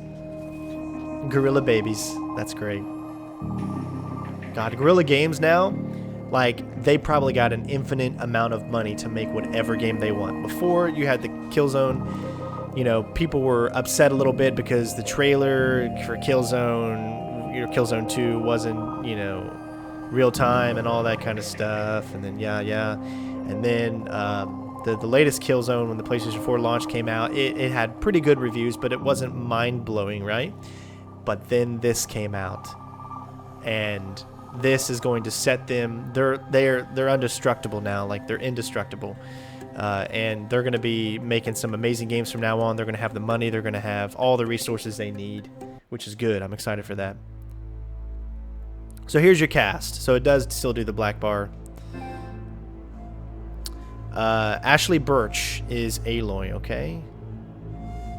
Guerrilla babies. That's great. God, Guerrilla Games now, like, they probably got an infinite amount of money to make whatever game they want. Before, you had the Killzone, people were upset a little bit because the trailer for Killzone, Killzone 2 wasn't, real time and all that kind of stuff. And then, And then, the latest Killzone, when the PlayStation 4 launch came out, it had pretty good reviews, but it wasn't mind-blowing, right? But then this came out, and this is going to set them. They're indestructible now. Like, they're indestructible, and they're going to be making some amazing games from now on. They're going to have the money. They're going to have all the resources they need, which is good. I'm excited for that. So here's your cast. So it does still do the black bar. Ashley Birch is Aloy, okay?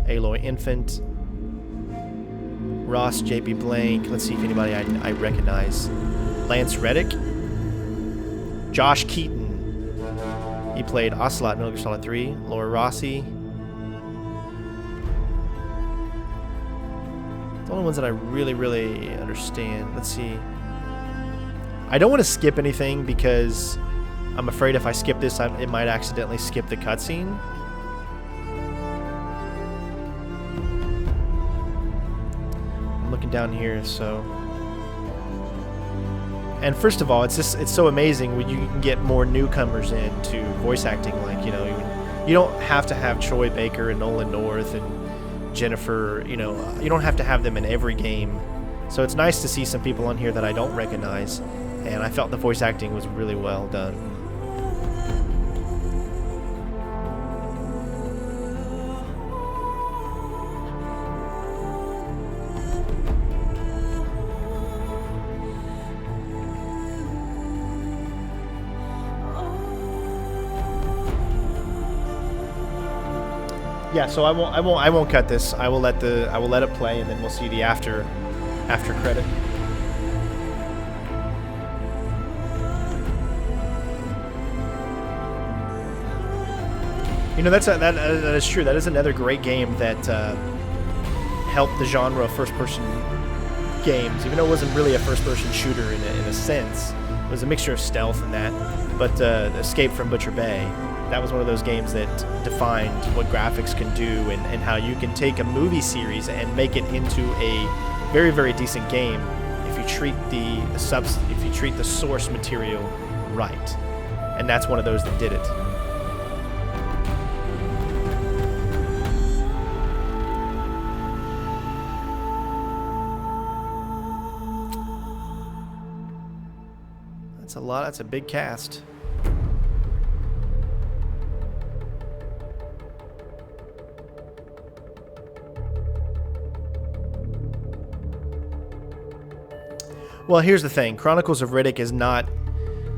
Aloy Infant. Ross JP Blank. Let's see if anybody I recognize. Lance Reddick. Josh Keaton. He played Ocelot in Metal Gear Solid 3. Laura Rossi. The only ones that I really, really understand. Let's see. I don't want to skip anything because I'm afraid if I skip this, it might accidentally skip the cutscene. I'm looking down here, so. And first of all, it's so amazing when you can get more newcomers into voice acting. Like, you don't have to have Troy Baker and Nolan North and Jennifer. You don't have to have them in every game. So it's nice to see some people on here that I don't recognize. And I felt the voice acting was really well done. Yeah, so I won't cut this. I will let it play, and then we'll see the after credit. That is true. That is another great game that helped the genre of first-person games, even though it wasn't really a first-person shooter in a sense. It was a mixture of stealth and that. But Escape from Butcher Bay, that was one of those games that defined what graphics can do and how you can take a movie series and make it into a very, very decent game if you treat the source material right. And that's one of those that did it. That's a lot. That's a big cast. Well, here's the thing. Chronicles of Riddick is not...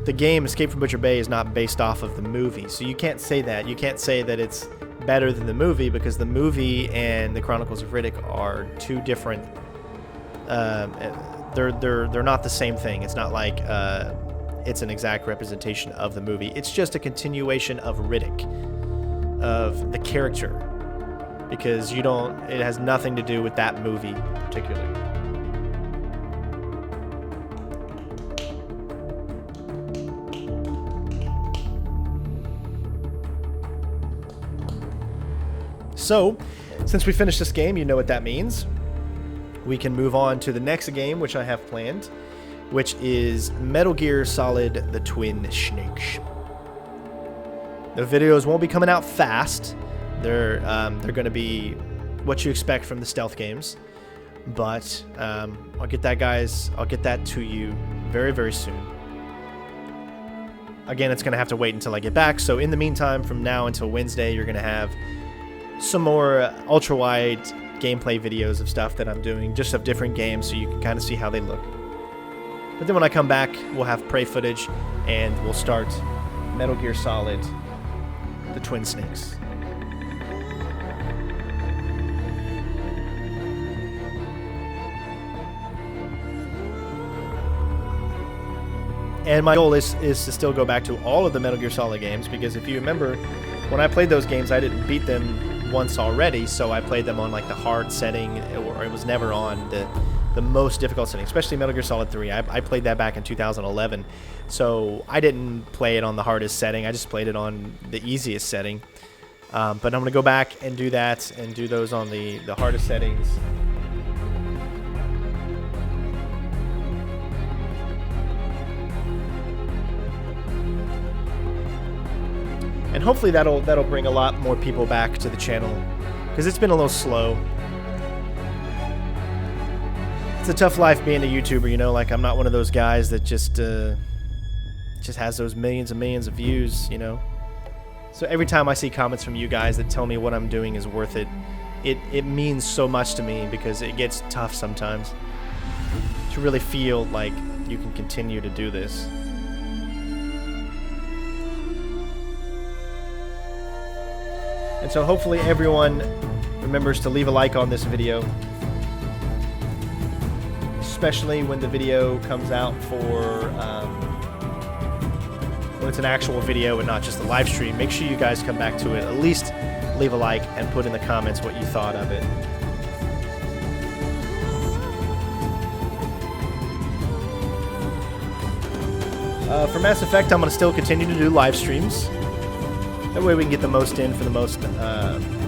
The game Escape from Butcher Bay is not based off of the movie. So you can't say that. You can't say that it's better than the movie because the movie and the Chronicles of Riddick are two different... They're not the same thing. It's not like it's an exact representation of the movie. It's just a continuation of Riddick, of the character, because it has nothing to do with that movie particularly. So, since we finished this game, you know what that means. We can move on to the next game, which I have planned, which is Metal Gear Solid: The Twin Snakes. The videos won't be coming out fast. They're going to be what you expect from the stealth games, but I'll get that, guys. I'll get that to you very, very soon. Again, it's going to have to wait until I get back. So in the meantime, from now until Wednesday, you're going to have some more ultra-wide gameplay videos of stuff that I'm doing, just of different games, so you can kind of see how they look. But then when I come back, we'll have prey footage, and we'll start Metal Gear Solid: The Twin Snakes. And my goal is to still go back to all of the Metal Gear Solid games, because if you remember, when I played those games, I didn't beat them once already, so I played them on like the hard setting, or it was never on the most difficult setting, especially Metal Gear Solid 3. I played that back in 2011, so I didn't play it on the hardest setting. I just played it on the easiest setting. But I'm going to go back and do that, and do those on the hardest settings. And hopefully that'll bring a lot more people back to the channel, because it's been a little slow. It's a tough life being a YouTuber, you know. Like, I'm not one of those guys that just has those millions and millions of views, you know. So every time I see comments from you guys that tell me what I'm doing is worth it, it means so much to me, because it gets tough sometimes to really feel like you can continue to do this. And so hopefully everyone remembers to leave a like on this video, especially when the video comes out for, when it's an actual video and not just a live stream. Make sure you guys come back to it, at least leave a like and put in the comments what you thought of it. For Mass Effect, I'm going to still continue to do live streams. That way we can get the most in for the most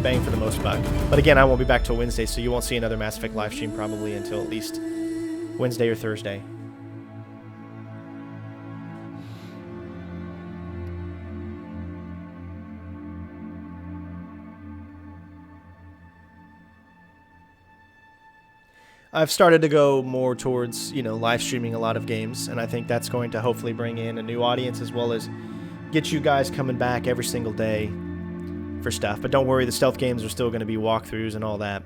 bang for the most buck. But again, I won't be back till Wednesday, so you won't see another Mass Effect live stream probably until at least Wednesday or Thursday. I've started to go more towards, you know, live streaming a lot of games, and I think that's going to hopefully bring in a new audience, as well as get you guys coming back every single day for stuff. But don't worry, the stealth games are still going to be walkthroughs and all that.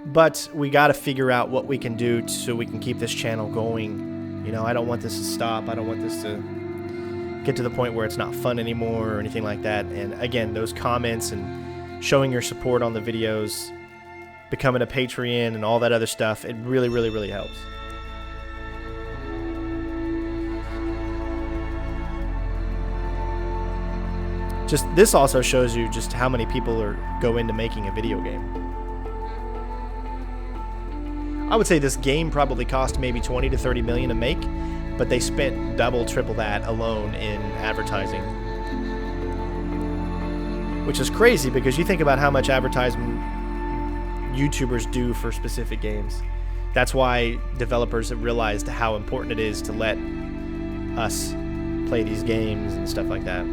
But we got to figure out what we can do so we can keep this channel going. You know, I don't want this to stop. I don't want this to get to the point where it's not fun anymore or anything like that. And again, those comments and showing your support on the videos, becoming a Patreon and all that other stuff, it really, really, really helps. Just this also shows you just how many people go into making a video game. I would say this game probably cost maybe 20 to 30 million to make, but they spent double, triple that alone in advertising. Which is crazy, because you think about how much advertisement YouTubers do for specific games. That's why developers have realized how important it is to let us play these games and stuff like that.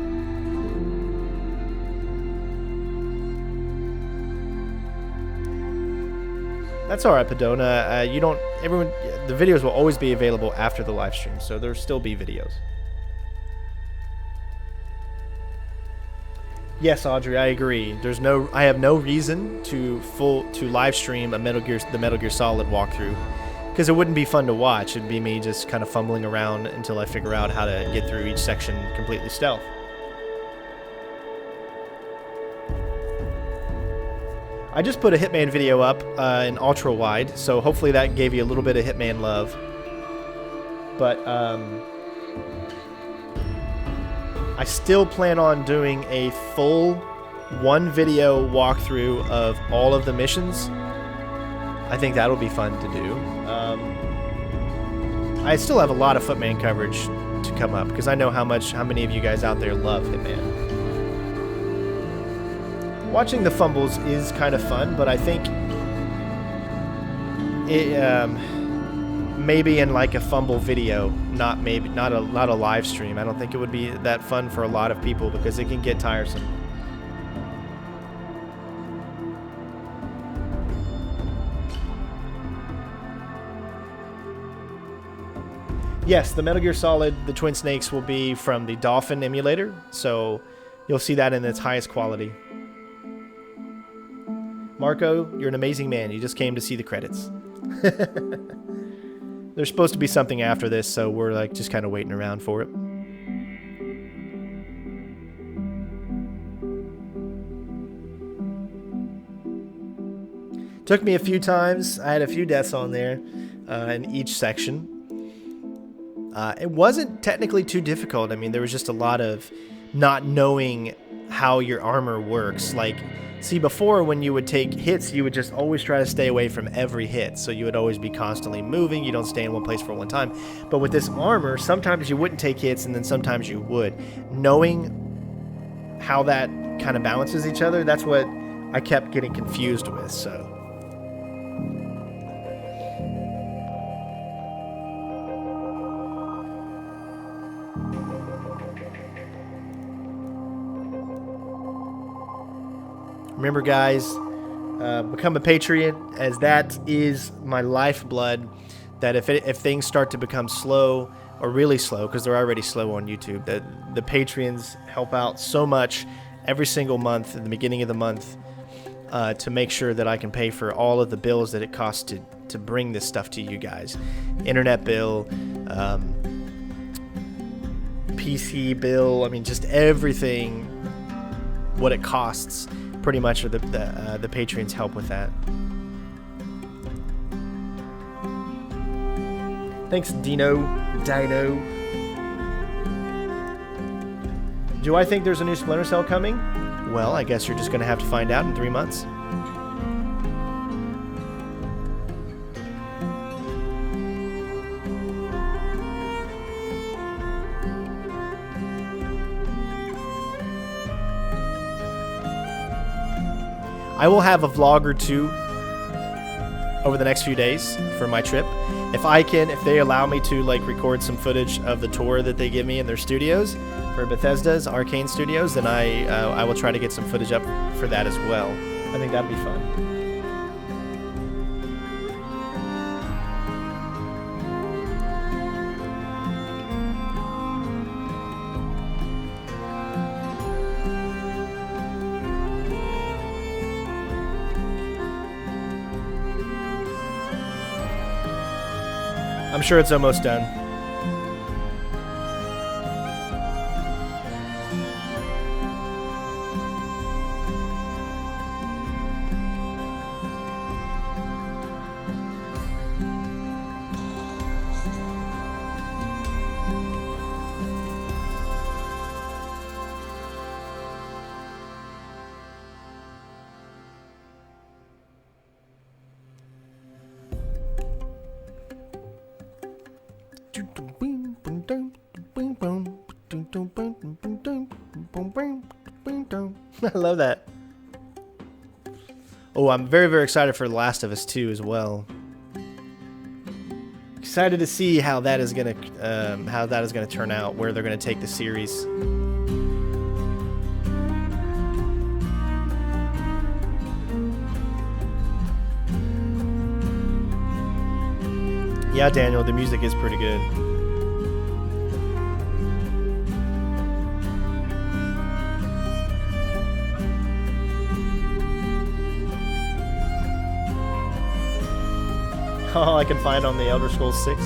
That's alright, Padona. The videos will always be available after the live stream, so there'll still be videos. Yes, Audrey, I agree. I have no reason to live stream the Metal Gear Solid walkthrough, because it wouldn't be fun to watch. It'd be me just kind of fumbling around until I figure out how to get through each section completely stealth. I just put a Hitman video up in ultra wide, so hopefully that gave you a little bit of Hitman love. But I still plan on doing a full one video walkthrough of all of the missions. I think that'll be fun to do. I still have a lot of Footman coverage to come up, because I know how many of you guys out there love Hitman. watching the fumbles is kind of fun, but I think it maybe in like a fumble video, not a live stream. I don't think it would be that fun for a lot of people because it can get tiresome. Yes, the Metal Gear Solid, the Twin Snakes will be from the Dolphin emulator, so you'll see that in its highest quality. Marco, you're an amazing man. You just came to see the credits. There's supposed to be something after this, so we're like just kind of waiting around for it. Took me a few times. I had a few deaths on there in each section. It wasn't technically too difficult. I mean, there was just a lot of not knowing how your armor works. Like, see, before when you would take hits, you would just always try to stay away from every hit. So you would always be constantly moving. You don't stay in one place for one time. But with this armor, sometimes you wouldn't take hits and then sometimes you would. Knowing how that kind of balances each other, that's what I kept getting confused with, so. Remember, guys, become a Patreon, as that is my lifeblood. That if things start to become slow, or really slow, because they're already slow on YouTube, that the Patreons help out so much every single month, at the beginning of the month, to make sure that I can pay for all of the bills that it costs to bring this stuff to you guys. Internet bill, PC bill, I mean, just everything, what it costs. Pretty much the Patreons help with that. Thanks, Dino. Do I think there's a new Splinter Cell coming? Well, I guess you're just going to have to find out in 3 months. I will have a vlog or two over the next few days for my trip. If they allow me to like record some footage of the tour that they give me in their studios for Bethesda's Arcane Studios, then I will try to get some footage up for that as well. I think that'd be fun. I'm sure it's almost done. I love that. Oh, I'm very, very excited for The Last of Us 2 as well. Excited to see how that is gonna turn out, where they're gonna take the series. Yeah, Daniel, the music is pretty good. All I can find on the Elder Scrolls 6.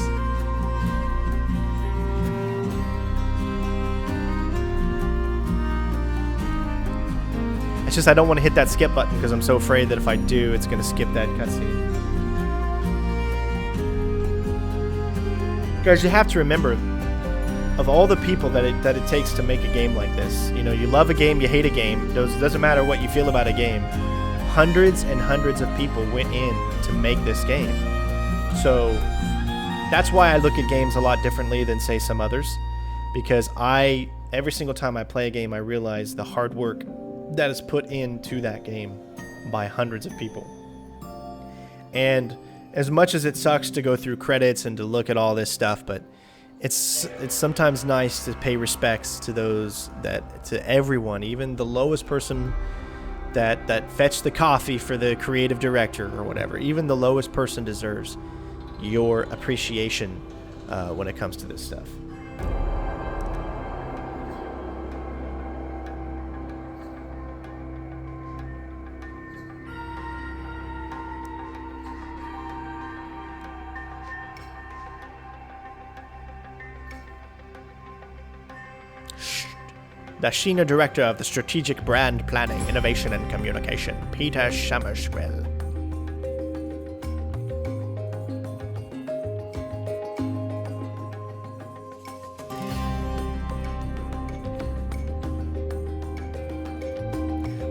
It's just I don't want to hit that skip button because I'm so afraid that if I do, it's going to skip that cutscene. Guys, you have to remember, of all the people that it takes to make a game like this, you know, you love a game, you hate a game, doesn't matter what you feel about a game. Hundreds and hundreds of people went in to make this game. So that's why I look at games a lot differently than, say, some others, because every single time I play a game, I realize the hard work that is put into that game by hundreds of people. And as much as it sucks to go through credits and to look at all this stuff, but it's sometimes nice to pay respects to those to everyone, even the lowest person that fetched the coffee for the creative director or whatever. Even the lowest person deserves your appreciation when it comes to this stuff. The Sheena Director of the Strategic Brand Planning, Innovation and Communication, Peter Shammerswell.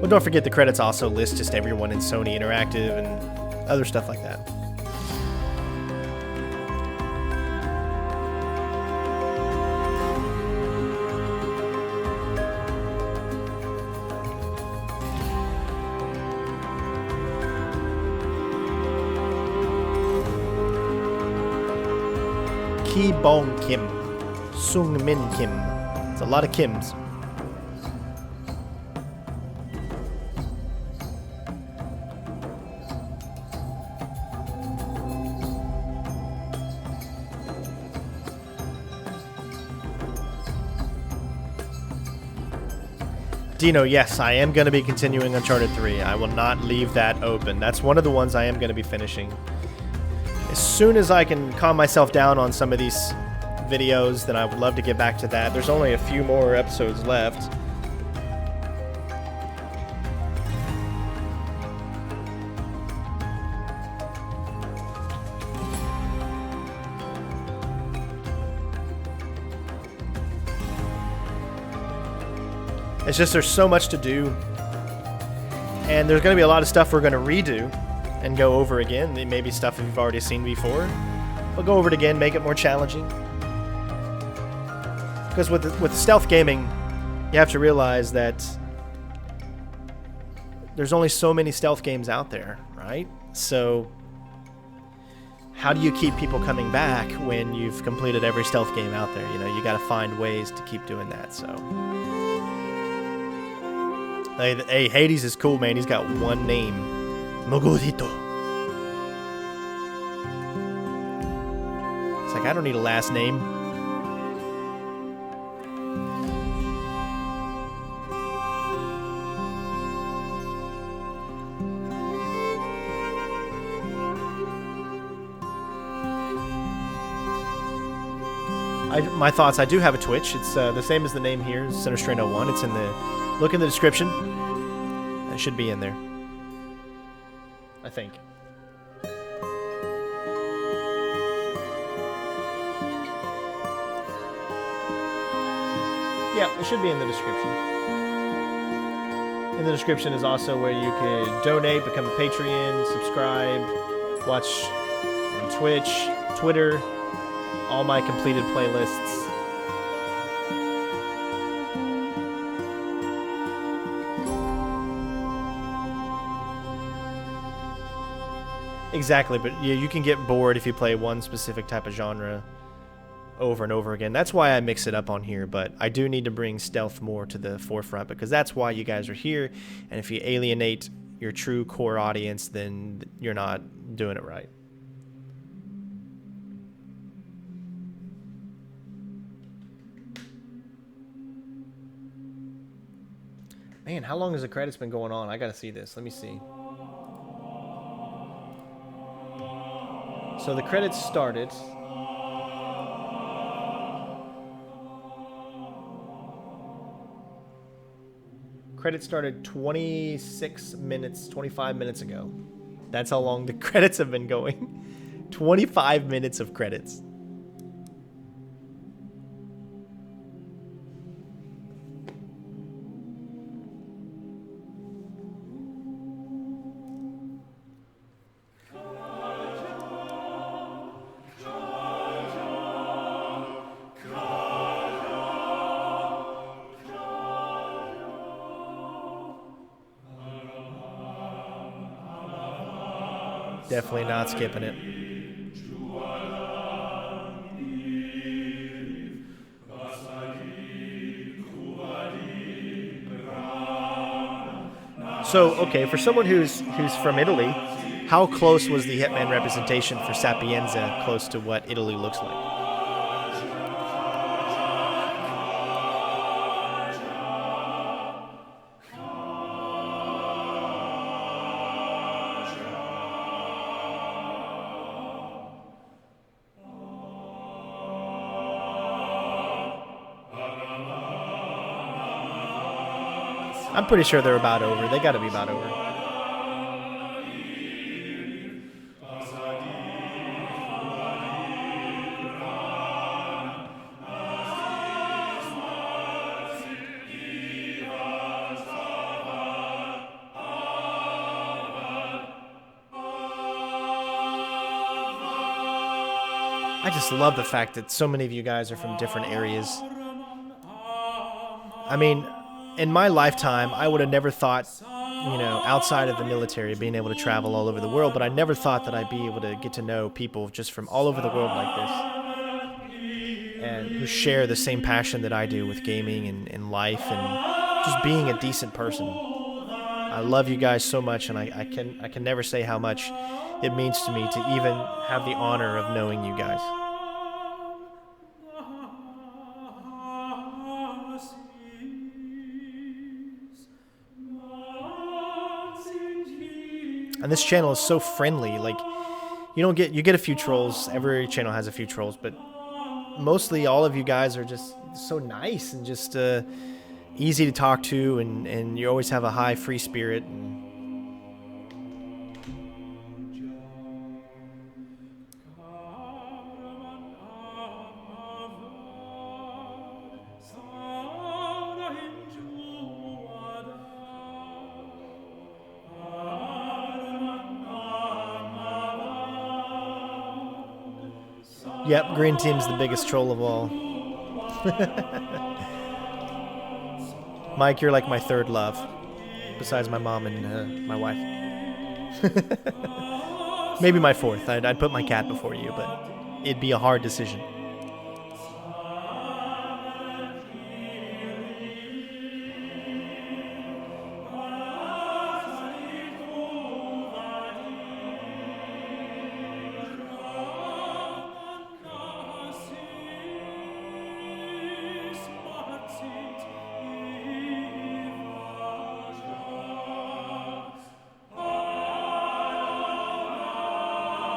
Well, don't forget the credits also list just everyone in Sony Interactive and other stuff like that. Ki Bong Kim, Sung Min Kim. It's a lot of Kims. Dino, yes, I am going to be continuing Uncharted 3. I will not leave that open. That's one of the ones I am going to be finishing. As soon as I can calm myself down on some of these videos, then I would love to get back to that. There's only a few more episodes left. It's just there's so much to do. And there's going to be a lot of stuff we're going to redo and go over again. Maybe stuff you've already seen before. We'll go over it again, make it more challenging. Because with stealth gaming, you have to realize that there's only so many stealth games out there, right? So how do you keep people coming back when you've completed every stealth game out there? You know, you got to find ways to keep doing that. So, hey, Hades is cool, man. He's got one name. Mogurito. It's like, I don't need a last name. My thoughts, I do have a Twitch. It's the same as the name here, CenterStrain01. It's in the, look in the description. It should be in there, I think. Yeah, it should be in the description. In the description is also where you could donate, become a Patreon, subscribe, watch on Twitch, Twitter, all my completed playlists. Exactly, but yeah, you can get bored if you play one specific type of genre over and over again. That's why I mix it up on here, but I do need to bring stealth more to the forefront because that's why you guys are here, and if you alienate your true core audience, then you're not doing it right. Man, how long has the credits been going on? I gotta see this. Let me see. So the credits started. Credits started 26 minutes, 25 minutes ago. That's how long the credits have been going. 25 minutes of credits. Definitely not skipping it. So, okay, for someone who's from Italy, how close was the Hitman representation for Sapienza close to what Italy looks like? I'm pretty sure they're about over. They gotta be about over. I just love the fact that so many of you guys are from different areas. I mean, in my lifetime, I would have never thought, you know, outside of the military, being able to travel all over the world, but I never thought that I'd be able to get to know people just from all over the world like this, and who share the same passion that I do with gaming and life and just being a decent person. I love you guys so much, and I can never say how much it means to me to even have the honor of knowing you guys. And this channel is so friendly. Like, you get a few trolls. Every channel has a few trolls, but mostly all of you guys are just so nice and just easy to talk to, and you always have a high free spirit. And yep, Green Team's the biggest troll of all. Mike, you're like my third love, besides my mom and my wife. Maybe my fourth. I'd put my cat before you, but it'd be a hard decision.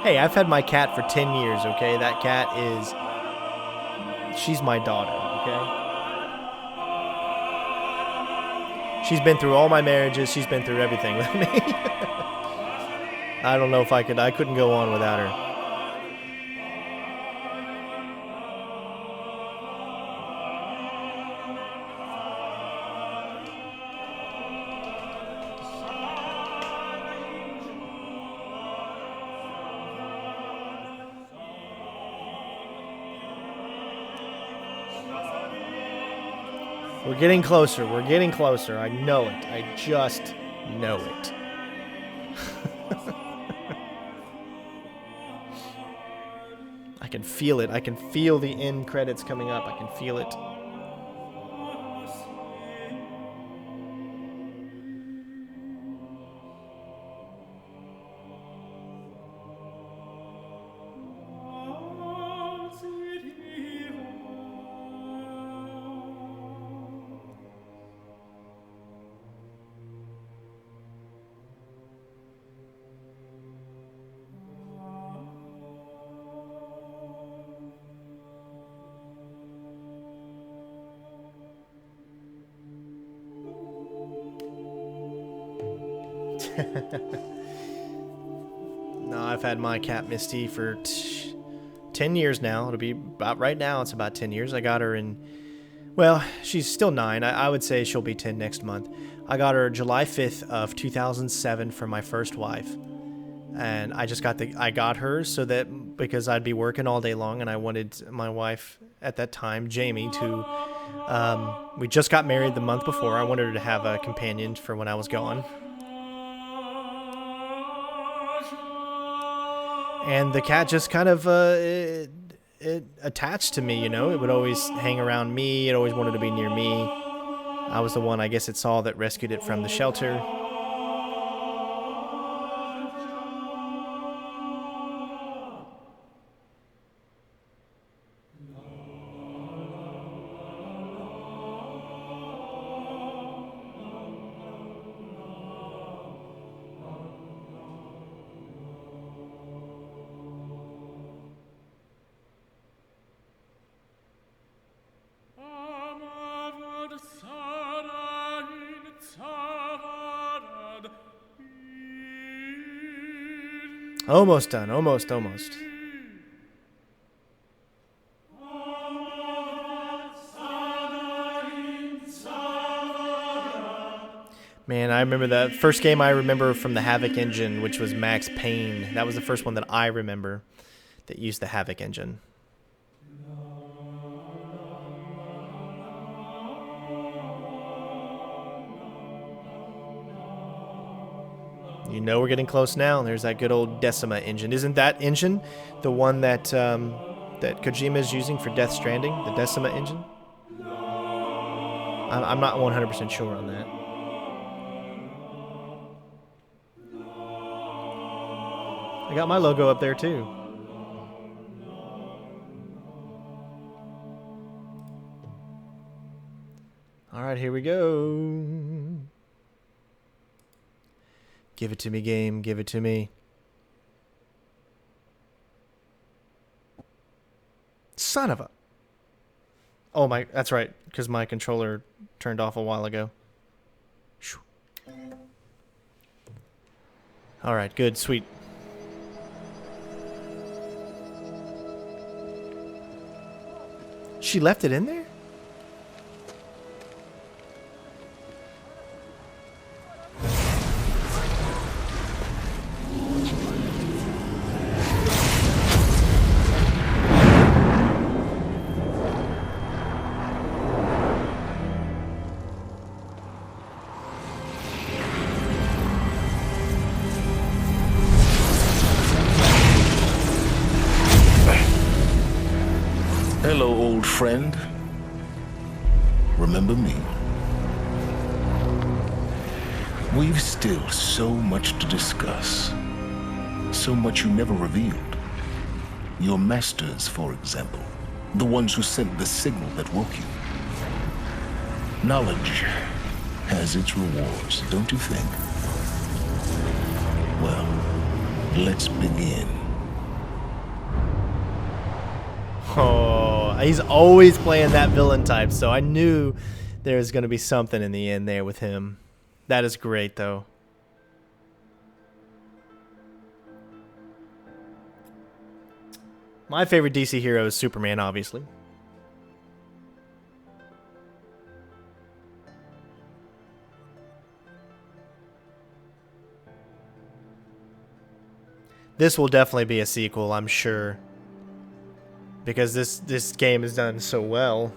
Hey, I've had my cat for 10 years, okay? That cat she's my daughter, okay? She's been through all my marriages. She's been through everything with me. I don't know if I couldn't go on without her. We're getting closer. We're getting closer. I know it. I just know it. I can feel it. I can feel the end credits coming up. I can feel it. No, I've had my cat Misty for 10 years now. It'll be about right now. It's about 10 years. I got her in, well, she's still 9. I would say she'll be 10 next month. I got her July 5th of 2007 from my first wife. And I got her so that because I'd be working all day long, and I wanted my wife at that time, Jamie, to, we just got married the month before. I wanted her to have a companion for when I was gone. And the cat just kind of it attached to me, you know. It would always hang around me. It always wanted to be near me. I was the one, I guess it saw, that rescued it from the shelter. Almost done. Almost. Man, I remember the first game I remember from the Havoc engine, which was Max Payne. That was the first one that I remember that used the Havoc engine. You know we're getting close now. There's that good old Decima engine. Isn't that engine the one that that Kojima is using for Death Stranding? The Decima engine? I'm not 100% sure on that. I got my logo up there too. All right, here we go. Give it to me, game. Give it to me. Son of a... Oh, my... That's right, because my controller turned off a while ago. All right, good, sweet. She left it in there? Hello, old friend. Remember me? We've still so much to discuss. So much you never revealed. Your masters, for example. The ones who sent the signal that woke you. Knowledge has its rewards, don't you think? Well, let's begin. Oh, he's always playing that villain type, so I knew there was going to be something in the end there with him. That is great, though. My favorite DC hero is Superman, obviously. This will definitely be a sequel, I'm sure. Because this game is done so well.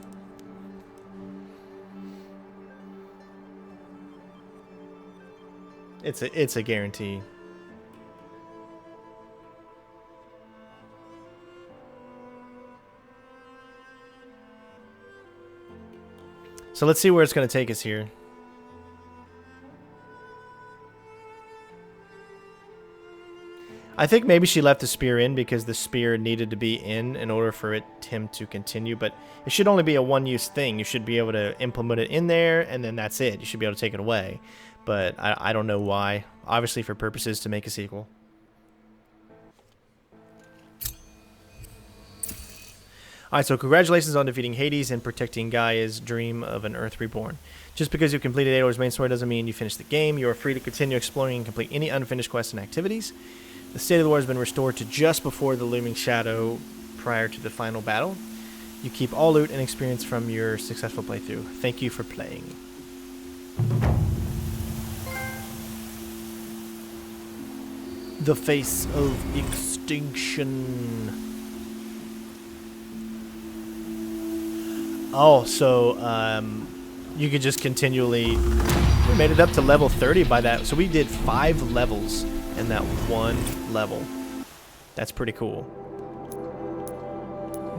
It's a guarantee. So let's see where it's going to take us here. I think maybe she left the spear in because the spear needed to be in order for him to continue, but it should only be a one-use thing. You should be able to implement it in there, and then that's it. You should be able to take it away. But I don't know why. Obviously for purposes to make a sequel. Alright, so congratulations on defeating Hades and protecting Gaia's dream of an Earth reborn. Just because you completed Aloy's main story doesn't mean you finished the game. You are free to continue exploring and complete any unfinished quests and activities. The state of the war has been restored to just before the looming shadow prior to the final battle. You keep all loot and experience from your successful playthrough. Thank you for playing. The face of extinction. Oh, so you could just continually... We made it up to level 30 by that. So we did 5 levels in that one level. That's pretty cool.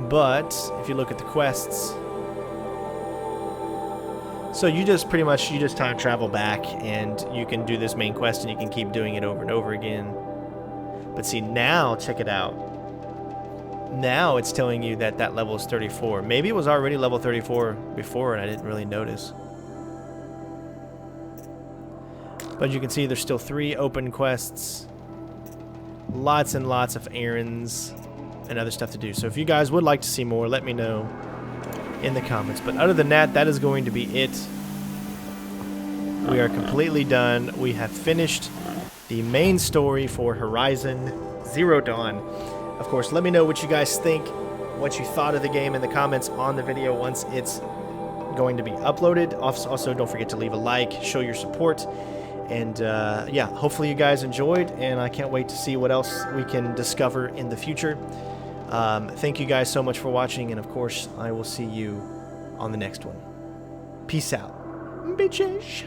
But if you look at the quests, so you just pretty much time travel back, and you can do this main quest, and you can keep doing it over and over again. But see, now check it out. Now it's telling you that that level is 34. Maybe it was already level 34 before, and I didn't really notice. But you can see there's still 3 open quests. Lots and lots of errands and other stuff to do. So if you guys would like to see more, let me know in the comments. But other than that, that is going to be it. We are completely done. We have finished the main story for Horizon Zero Dawn. Of course, let me know what you guys think, what you thought of the game in the comments on the video once it's going to be uploaded. Also, don't forget to leave a like, show your support. And yeah, hopefully you guys enjoyed, and I can't wait to see what else we can discover in the future. Thank you guys so much for watching, and of course, I will see you on the next one. Peace out, bitches.